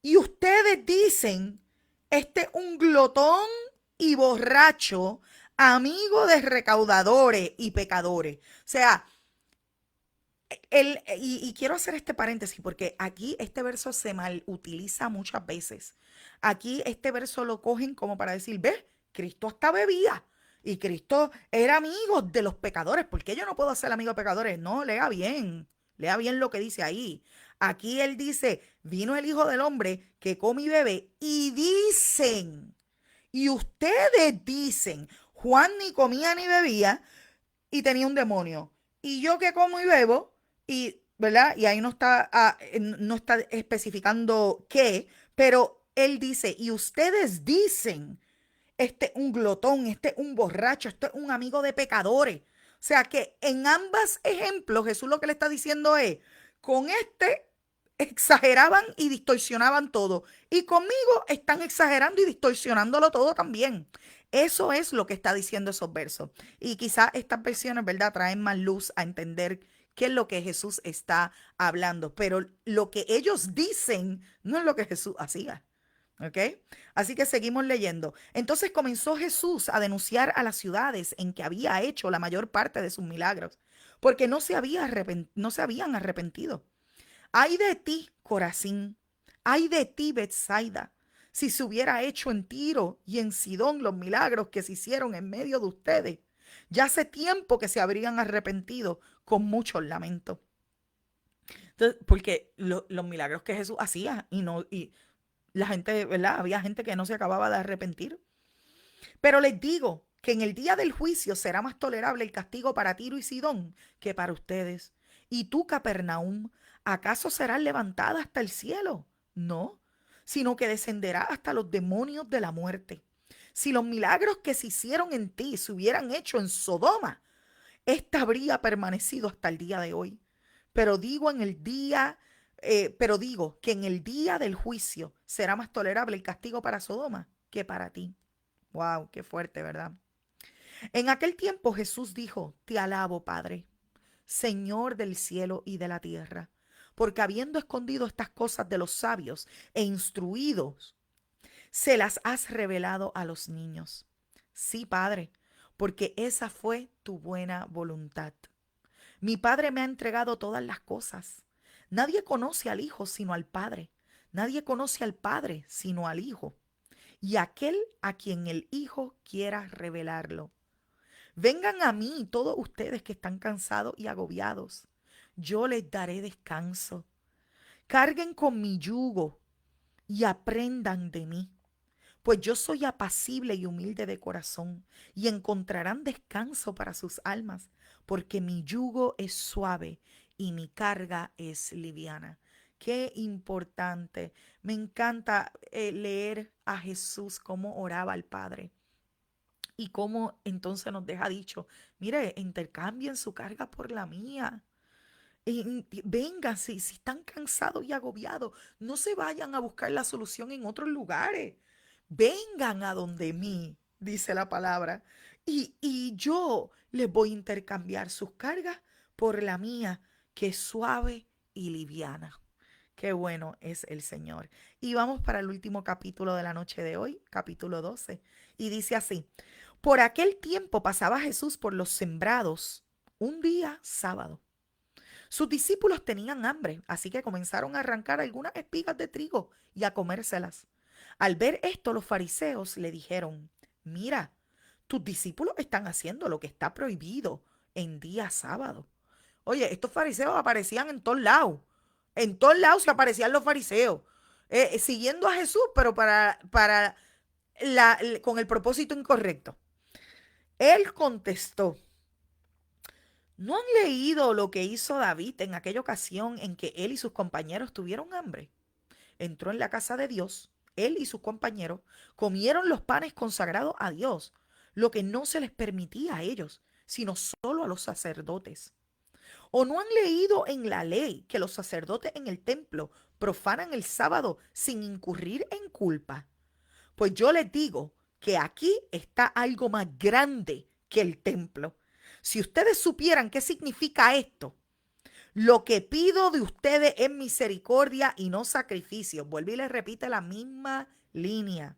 Y ustedes dicen, este un glotón y borracho, amigo de recaudadores y pecadores. O sea, y quiero hacer este paréntesis porque aquí este verso se mal utiliza muchas veces. Aquí este verso lo cogen como para decir, ¿ves? Cristo hasta bebía y Cristo era amigo de los pecadores. ¿Por qué yo no puedo ser amigo de pecadores? No, lea bien lo que dice ahí. Aquí él dice, vino el Hijo del Hombre que come y bebe y dicen, y ustedes dicen, Juan ni comía ni bebía y tenía un demonio. Y yo que como y bebo, y, ¿verdad? Y ahí no está especificando qué, pero él dice, y ustedes dicen, este un glotón, este un borracho, este es un amigo de pecadores. O sea que en ambos ejemplos Jesús lo que le está diciendo es, con este exageraban y distorsionaban todo. Y conmigo están exagerando y distorsionándolo todo también. Eso es lo que está diciendo esos versos. Y quizás estas versiones, ¿verdad?, traen más luz a entender qué es lo que Jesús está hablando. Pero lo que ellos dicen no es lo que Jesús hacía. ¿Ok? Así que seguimos leyendo. Entonces comenzó Jesús a denunciar a las ciudades en que había hecho la mayor parte de sus milagros, porque no se habían arrepentido. Ay de ti, Corazín, ay de ti, Betsaida, si se hubiera hecho en Tiro y en Sidón los milagros que se hicieron en medio de ustedes, ya hace tiempo que se habrían arrepentido con muchos lamentos. Entonces, porque los milagros que Jesús hacía y la gente, ¿verdad? Había gente que no se acababa de arrepentir. Pero les digo que en el día del juicio será más tolerable el castigo para Tiro y Sidón que para ustedes. Y tú, Capernaum, ¿acaso serás levantada hasta el cielo? No, sino que descenderá hasta los demonios de la muerte. Si los milagros que se hicieron en ti se hubieran hecho en Sodoma, esta habría permanecido hasta el día de hoy. Pero pero digo que en el día del juicio será más tolerable el castigo para Sodoma que para ti. Wow, qué fuerte, ¿verdad? En aquel tiempo Jesús dijo, te alabo, Padre, Señor del cielo y de la tierra, porque habiendo escondido estas cosas de los sabios e instruidos, se las has revelado a los niños. Sí, Padre, porque esa fue tu buena voluntad. Mi Padre me ha entregado todas las cosas. Nadie conoce al Hijo sino al Padre. Nadie conoce al Padre sino al Hijo. Y aquel a quien el Hijo quiera revelarlo. Vengan a mí todos ustedes que están cansados y agobiados. Yo les daré descanso. Carguen con mi yugo y aprendan de mí, pues yo soy apacible y humilde de corazón, y encontrarán descanso para sus almas, porque mi yugo es suave y mi carga es liviana. Qué importante. Me encanta leer a Jesús cómo oraba al Padre. Y cómo entonces nos deja dicho, mire, intercambien su carga por la mía. Vengan, si están cansados y agobiados, no se vayan a buscar la solución en otros lugares. Vengan a donde mí, dice la palabra, y yo les voy a intercambiar sus cargas por la mía, que es suave y liviana. Qué bueno es el Señor. Y vamos para el último capítulo de la noche de hoy, capítulo 12. Y dice así, por aquel tiempo pasaba Jesús por los sembrados, un día sábado. Sus discípulos tenían hambre, así que comenzaron a arrancar algunas espigas de trigo y a comérselas. Al ver esto, los fariseos le dijeron, mira, tus discípulos están haciendo lo que está prohibido en día sábado. Oye, estos fariseos aparecían en todos lados. En todos lados se aparecían los fariseos, siguiendo a Jesús, pero con el propósito incorrecto. Él contestó, ¿no han leído lo que hizo David en aquella ocasión en que él y sus compañeros tuvieron hambre? Entró en la casa de Dios, él y sus compañeros comieron los panes consagrados a Dios, lo que no se les permitía a ellos, sino solo a los sacerdotes. ¿O no han leído en la ley que los sacerdotes en el templo profanan el sábado sin incurrir en culpa? Pues yo les digo que aquí está algo más grande que el templo. Si ustedes supieran qué significa esto, lo que pido de ustedes es misericordia y no sacrificio. Vuelve y les repite la misma línea.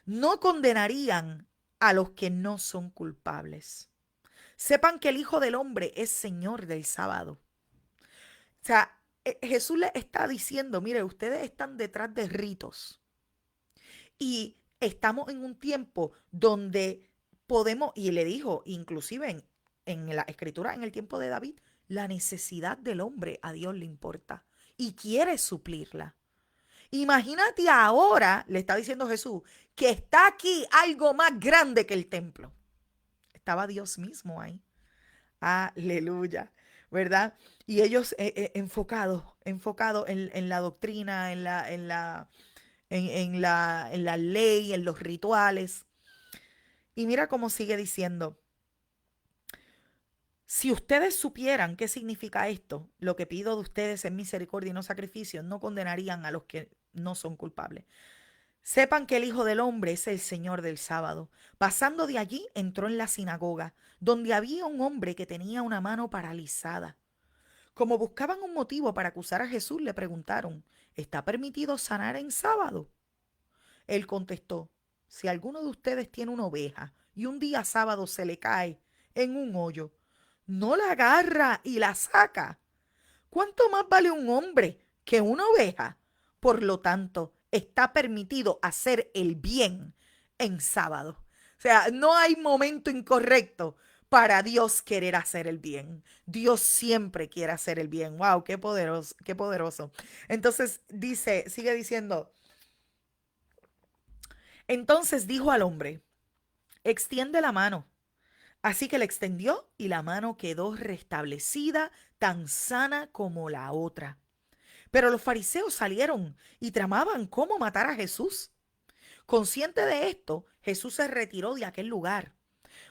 No condenarían a los que no son culpables. Sepan que el Hijo del Hombre es Señor del sábado. O sea, Jesús le está diciendo, mire, ustedes están detrás de ritos y estamos en un tiempo donde podemos, y le dijo, inclusive en la escritura, en el tiempo de David, la necesidad del hombre a Dios le importa y quiere suplirla. Imagínate ahora, le está diciendo Jesús, que está aquí algo más grande que el templo. Estaba Dios mismo ahí. Aleluya, ¿verdad? Y ellos enfocados en la doctrina, en la ley, en los rituales. Y mira cómo sigue diciendo, si ustedes supieran qué significa esto, lo que pido de ustedes es misericordia y no sacrificio, no condenarían a los que no son culpables. Sepan que el Hijo del Hombre es el Señor del sábado. Pasando de allí, entró en la sinagoga, donde había un hombre que tenía una mano paralizada. Como buscaban un motivo para acusar a Jesús, le preguntaron, ¿está permitido sanar en sábado? Él contestó, si alguno de ustedes tiene una oveja y un día sábado se le cae en un hoyo, ¿no la agarra y la saca? ¿Cuánto más vale un hombre que una oveja? Por lo tanto, está permitido hacer el bien en sábado. O sea, no hay momento incorrecto para Dios querer hacer el bien. Dios siempre quiere hacer el bien. Wow, qué poderoso, qué poderoso. Entonces dice, sigue diciendo, entonces dijo al hombre, extiende la mano. Así que la extendió y la mano quedó restablecida, tan sana como la otra. Pero los fariseos salieron y tramaban cómo matar a Jesús. Consciente de esto, Jesús se retiró de aquel lugar.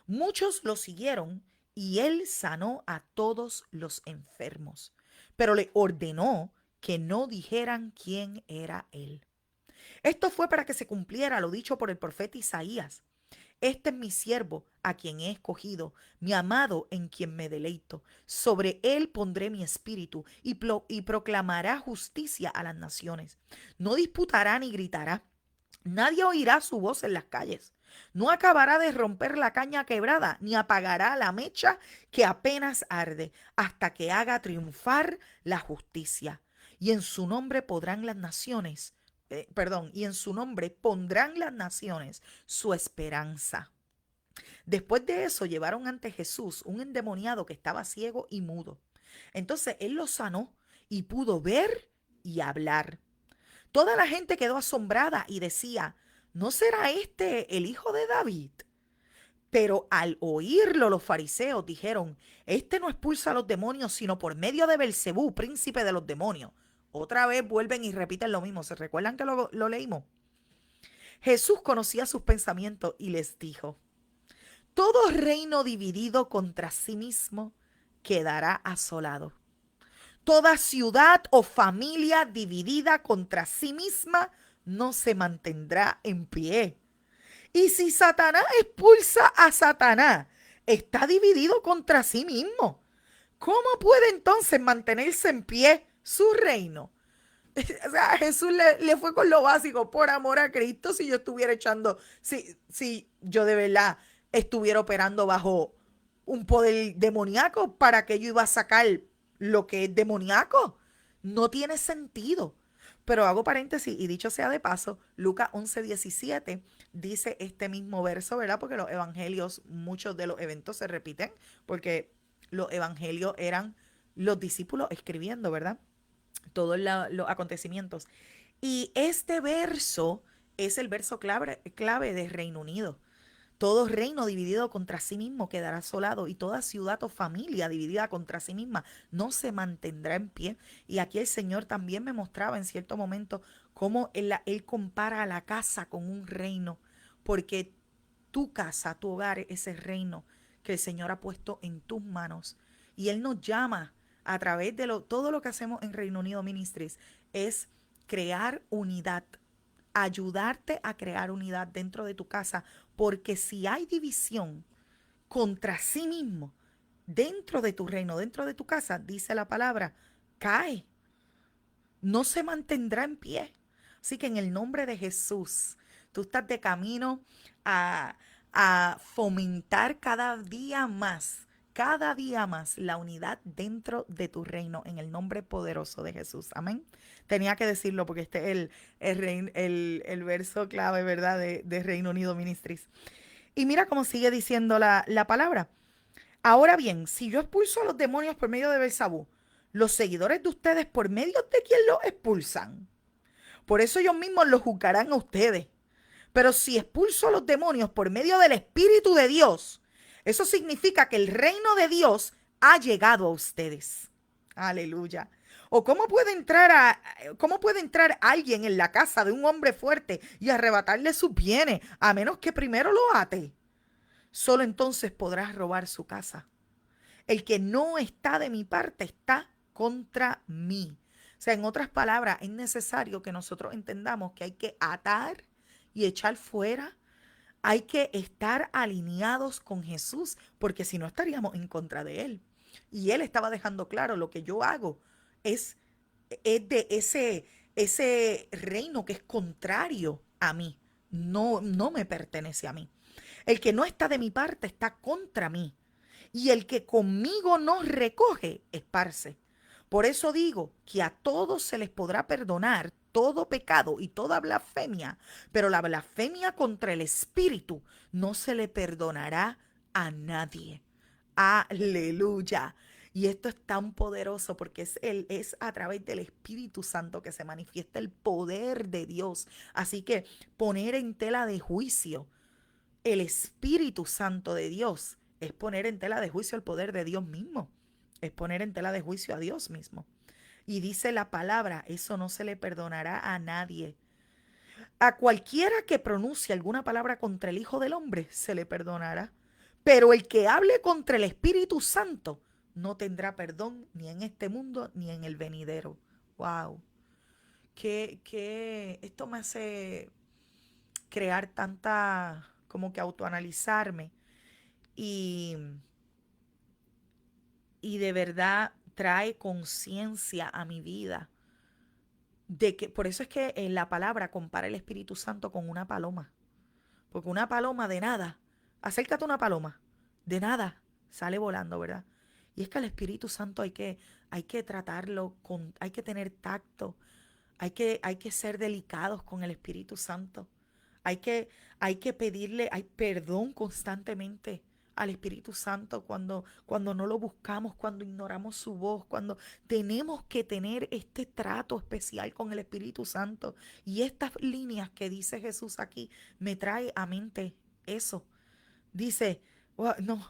Muchos lo siguieron y él sanó a todos los enfermos, pero le ordenó que no dijeran quién era él. Esto fue para que se cumpliera lo dicho por el profeta Isaías. Este es mi siervo, a quien he escogido, mi amado, en quien me deleito. Sobre él pondré mi espíritu y proclamará justicia a las naciones. No disputará ni gritará. Nadie oirá su voz en las calles. No acabará de romper la caña quebrada, ni apagará la mecha que apenas arde, hasta que haga triunfar la justicia. Y en su nombre podrán las naciones y en su nombre pondrán las naciones su esperanza. Después de eso llevaron ante Jesús un endemoniado que estaba ciego y mudo. Entonces él lo sanó y pudo ver y hablar. Toda la gente quedó asombrada y decía, ¿no será este el hijo de David? Pero al oírlo los fariseos dijeron, este no expulsa a los demonios sino por medio de Belcebú, príncipe de los demonios. Otra vez vuelven y repiten lo mismo. ¿Se recuerdan que lo leímos? Jesús conocía sus pensamientos y les dijo, Todo reino dividido contra sí mismo quedará asolado. Toda ciudad o familia dividida contra sí misma no se mantendrá en pie. Y si Satanás expulsa a Satanás, está dividido contra sí mismo. ¿Cómo puede entonces mantenerse en pie su reino? O sea, Jesús le fue con lo básico, por amor a Cristo. Si yo estuviera echando, si yo de verdad estuviera operando bajo un poder demoníaco, ¿para qué yo iba a sacar lo que es demoníaco? No tiene sentido. Pero hago paréntesis y dicho sea de paso, Lucas 11:17 dice este mismo verso, ¿verdad? Porque los evangelios, muchos de los eventos se repiten, porque los evangelios eran los discípulos escribiendo, ¿verdad? Todos los acontecimientos. Y este verso es el verso clave de Reino Unido. Todo reino dividido contra sí mismo quedará asolado y toda ciudad o familia dividida contra sí misma no se mantendrá en pie. Y aquí el Señor también me mostraba en cierto momento cómo él compara a la casa con un reino, porque tu casa, tu hogar es ese reino que el Señor ha puesto en tus manos. Y Él nos llama a través de todo lo que hacemos en Reino Unido Ministries, es crear unidad, ayudarte a crear unidad dentro de tu casa, porque si hay división contra sí mismo, dentro de tu reino, dentro de tu casa, dice la palabra, cae, no se mantendrá en pie. Así que en el nombre de Jesús, tú estás de camino a, a fomentar cada día más la unidad dentro de tu reino, en el nombre poderoso de Jesús. Amén. Tenía que decirlo porque este es el verso clave, ¿verdad? De Reino Unido Ministries. Y mira cómo sigue diciendo la palabra. Ahora bien, si yo expulso a los demonios por medio de Belzabú, los seguidores de ustedes, ¿por medio de quién los expulsan? Por eso ellos mismos los juzgarán a ustedes. Pero si expulso a los demonios por medio del Espíritu de Dios, eso significa que el reino de Dios ha llegado a ustedes. Aleluya. ¿O cómo puede entrar alguien en la casa de un hombre fuerte y arrebatarle sus bienes a menos que primero lo ate? Solo entonces podrás robar su casa. El que no está de mi parte está contra mí. O sea, en otras palabras, es necesario que nosotros entendamos que hay que atar y echar fuera. Hay que estar alineados con Jesús, porque si no estaríamos en contra de Él. Y Él estaba dejando claro, lo que yo hago es, es de ese reino que es contrario a mí. No, no me pertenece a mí. El que no está de mi parte está contra mí. Y el que conmigo no recoge, esparce. Por eso digo que a todos se les podrá perdonar todo pecado y toda blasfemia, pero la blasfemia contra el Espíritu no se le perdonará a nadie. Aleluya. Y esto es tan poderoso porque es a través del Espíritu Santo que se manifiesta el poder de Dios. Así que poner en tela de juicio el Espíritu Santo de Dios es poner en tela de juicio el poder de Dios mismo. Es poner en tela de juicio a Dios mismo. Y dice la palabra, eso no se le perdonará a nadie. A cualquiera que pronuncie alguna palabra contra el Hijo del Hombre se le perdonará. Pero el que hable contra el Espíritu Santo no tendrá perdón ni en este mundo ni en el venidero. Wow. Esto me hace crear tanta, como que autoanalizarme y, y de verdad trae conciencia a mi vida de que, por eso es que en la palabra compara el Espíritu Santo con una paloma, porque una paloma de nada, acércate a una paloma, de nada sale volando, ¿verdad? Y es que al Espíritu Santo hay que tratarlo hay que tener tacto, hay que ser delicados con el Espíritu Santo. Hay que, hay que pedirle perdón constantemente al Espíritu Santo cuando no lo buscamos, cuando ignoramos su voz, cuando tenemos que tener este trato especial con el Espíritu Santo. Y estas líneas que dice Jesús aquí me trae a mente eso. Dice, "Wow, no,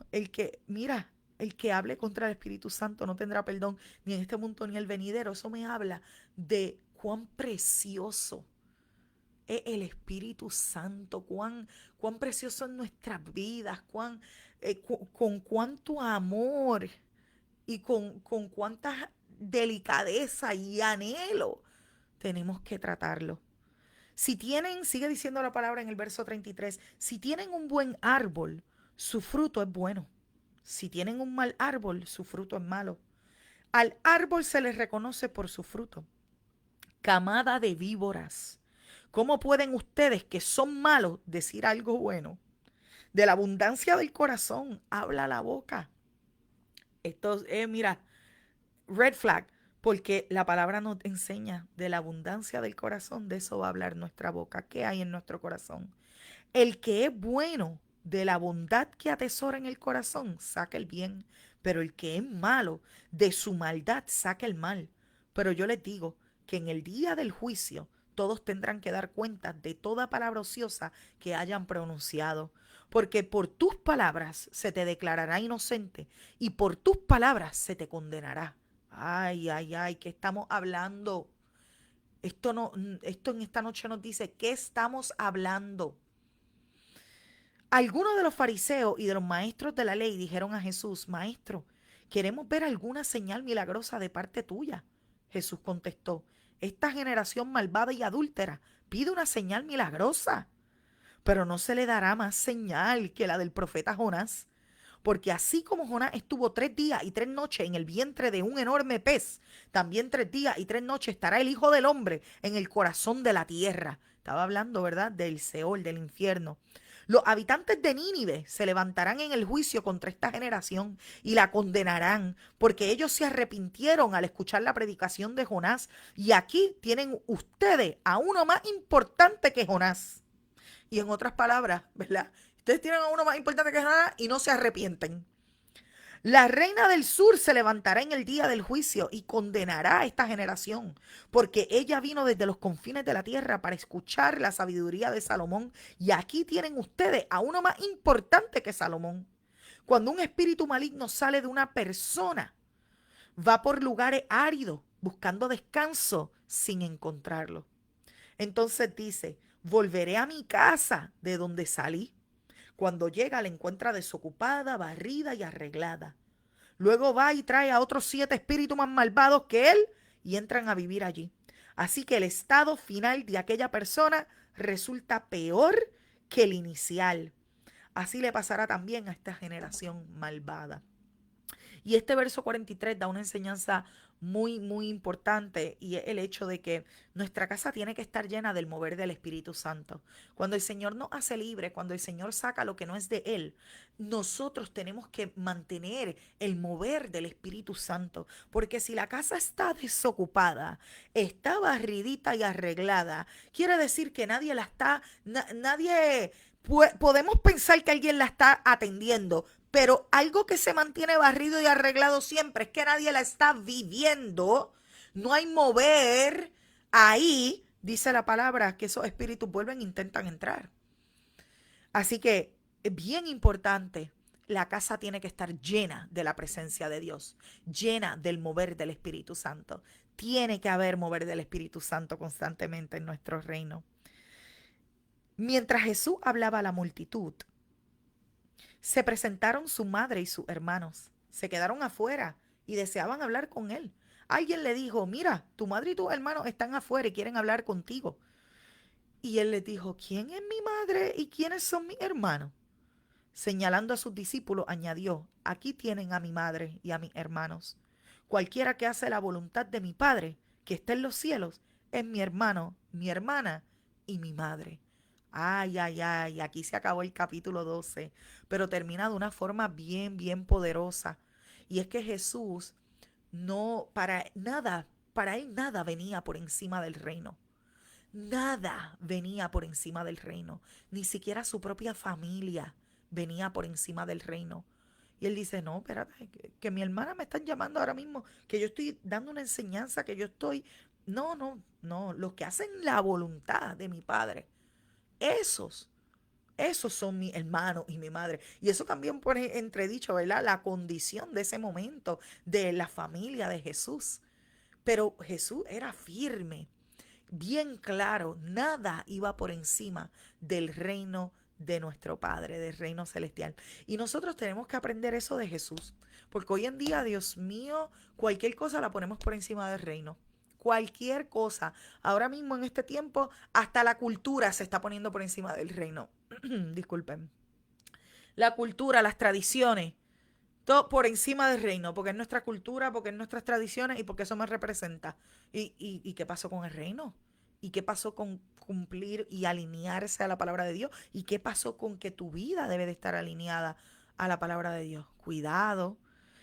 mira, el que hable contra el Espíritu Santo no tendrá perdón ni en este mundo ni en el venidero". Eso me habla de cuán precioso es el Espíritu Santo, cuán precioso en nuestras vidas, con cuánto amor y con cuánta delicadeza y anhelo tenemos que tratarlo. Si tienen, sigue diciendo la palabra en el verso 33, si tienen un buen árbol, su fruto es bueno. Si tienen un mal árbol, su fruto es malo. Al árbol se les reconoce por su fruto. Camada de víboras. ¿Cómo pueden ustedes que son malos decir algo bueno? De la abundancia del corazón habla la boca. Esto es, mira, red flag, porque la palabra nos enseña de la abundancia del corazón, de eso va a hablar nuestra boca. ¿Qué hay en nuestro corazón? El que es bueno, de la bondad que atesora en el corazón, saca el bien, pero el que es malo, de su maldad saca el mal. Pero yo les digo que en el día del juicio todos tendrán que dar cuenta de toda palabra ociosa que hayan pronunciado, porque por tus palabras se te declarará inocente y por tus palabras se te condenará. Ay, ay, ay, ¿qué estamos hablando? Esto no, esto en esta noche nos dice, ¿qué estamos hablando? Algunos de los fariseos y de los maestros de la ley dijeron a Jesús, Maestro, queremos ver alguna señal milagrosa de parte tuya. Jesús contestó, esta generación malvada y adúltera pide una señal milagrosa, pero no se le dará más señal que la del profeta Jonás. Porque así como Jonás estuvo 3 días y 3 noches en el vientre de un enorme pez, también 3 días y 3 noches estará el Hijo del Hombre en el corazón de la tierra. Estaba hablando, ¿verdad?, del Seol, del infierno. Los habitantes de Nínive se levantarán en el juicio contra esta generación y la condenarán, porque ellos se arrepintieron al escuchar la predicación de Jonás. Y aquí tienen ustedes a uno más importante que Jonás. Y en otras palabras, ¿verdad? Ustedes tienen a uno más importante que Jonás y no se arrepienten. La reina del sur se levantará en el día del juicio y condenará a esta generación, porque ella vino desde los confines de la tierra para escuchar la sabiduría de Salomón. Y aquí tienen ustedes a uno más importante que Salomón. Cuando un espíritu maligno sale de una persona, va por lugares áridos buscando descanso sin encontrarlo. Entonces dice, volveré a mi casa de donde salí. Cuando llega la encuentra desocupada, barrida y arreglada. Luego va y trae a otros 7 espíritus más malvados que él y entran a vivir allí. Así que el estado final de aquella persona resulta peor que el inicial. Así le pasará también a esta generación malvada. Y este verso 43 da una enseñanza muy, muy importante, y es el hecho de que nuestra casa tiene que estar llena del mover del Espíritu Santo. Cuando el Señor nos hace libre, cuando el Señor saca lo que no es de Él, nosotros tenemos que mantener el mover del Espíritu Santo, porque si la casa está desocupada, está barridita y arreglada, quiere decir que nadie la está, nadie... Podemos pensar que alguien la está atendiendo, pero algo que se mantiene barrido y arreglado siempre es que nadie la está viviendo. No hay mover ahí, dice la palabra, que esos espíritus vuelven e intentan entrar. Así que es bien importante. La casa tiene que estar llena de la presencia de Dios, llena del mover del Espíritu Santo. Tiene que haber mover del Espíritu Santo constantemente en nuestro reino. Mientras Jesús hablaba a la multitud, se presentaron su madre y sus hermanos. Se quedaron afuera y deseaban hablar con él. Alguien le dijo, mira, tu madre y tus hermanos están afuera y quieren hablar contigo. Y él les dijo, ¿quién es mi madre y quiénes son mis hermanos? Señalando a sus discípulos, añadió, aquí tienen a mi madre y a mis hermanos. Cualquiera que hace la voluntad de mi Padre, que está en los cielos, es mi hermano, mi hermana y mi madre. Ay, ay, ay, aquí se acabó el capítulo 12, pero termina de una forma bien, bien poderosa. Y es que Jesús no, para él nada venía por encima del reino. Nada venía por encima del reino. Ni siquiera su propia familia venía por encima del reino. Y él dice, no, espérate, que mi hermana me están llamando ahora mismo, que yo estoy dando una enseñanza, que yo estoy... No, no, no, los que hacen la voluntad de mi Padre, esos, esos son mi hermano y mi madre. Y eso también pone entredicho, ¿verdad? La condición de ese momento de la familia de Jesús. Pero Jesús era firme. bien claro, nada iba por encima del reino de nuestro Padre, del reino celestial. Y nosotros tenemos que aprender eso de Jesús, porque hoy en día, Dios mío, cualquier cosa la ponemos por encima del reino. Cualquier cosa. Ahora mismo en este tiempo, hasta la cultura se está poniendo por encima del reino. Disculpen. La cultura, las tradiciones, todo por encima del reino, porque es nuestra cultura, porque es nuestras tradiciones y porque eso me representa. ¿Y qué pasó con el reino? ¿Y qué pasó con cumplir y alinearse a la palabra de Dios? ¿Y qué pasó con que tu vida debe de estar alineada a la palabra de Dios? Cuidado.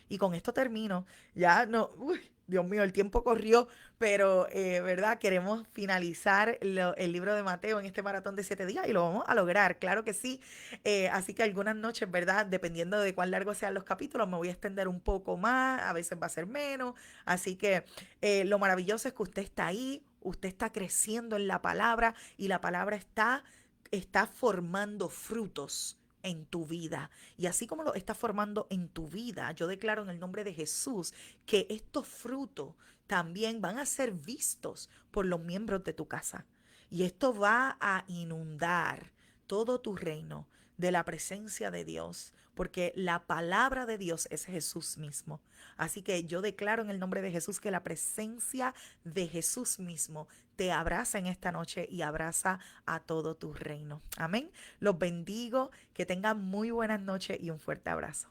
Y con esto termino. Ya no, uy, Dios mío, el tiempo corrió, pero, ¿verdad? Queremos finalizar el libro de Mateo en este maratón de 7 días y lo vamos a lograr, claro que sí. Así que algunas noches, ¿verdad? Dependiendo de cuán largos sean los capítulos, me voy a extender un poco más, a veces va a ser menos. Así que lo maravilloso es que usted está ahí, usted está creciendo en la palabra y la palabra está formando frutos en tu vida. Y así como lo está formando en tu vida, yo declaro en el nombre de Jesús que estos frutos también van a ser vistos por los miembros de tu casa. Y esto va a inundar todo tu reino de la presencia de Dios, porque la palabra de Dios es Jesús mismo. Así que yo declaro en el nombre de Jesús que la presencia de Jesús mismo te abraza en esta noche y abraza a todo tu reino. Amén. Los bendigo, que tengan muy buenas noches y un fuerte abrazo.